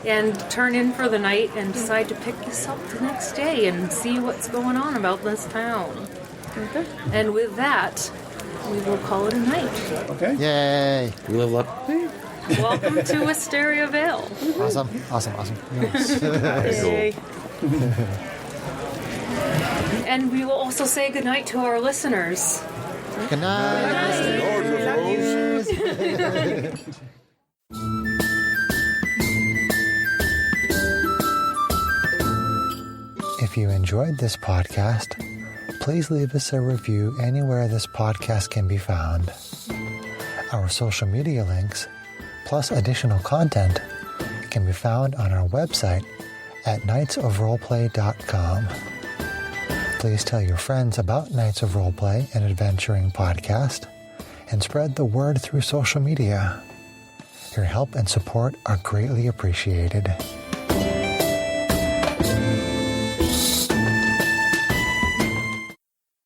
and turn in for the night and decide to pick this up the next day and see what's going on about this town. Okay. And with that, we will call it a night. Okay? Yay. We level up. Welcome to Wisteria Vale. Awesome. Yay. And we will also say goodnight to our listeners. Good night. If you enjoyed this podcast, please leave us a review anywhere this podcast can be found. Our social media links, plus additional content, can be found on our website at knightsofroleplay.com. Please tell your friends about Knights of Roleplay, an adventuring podcast, and spread the word through social media. Your help and support are greatly appreciated.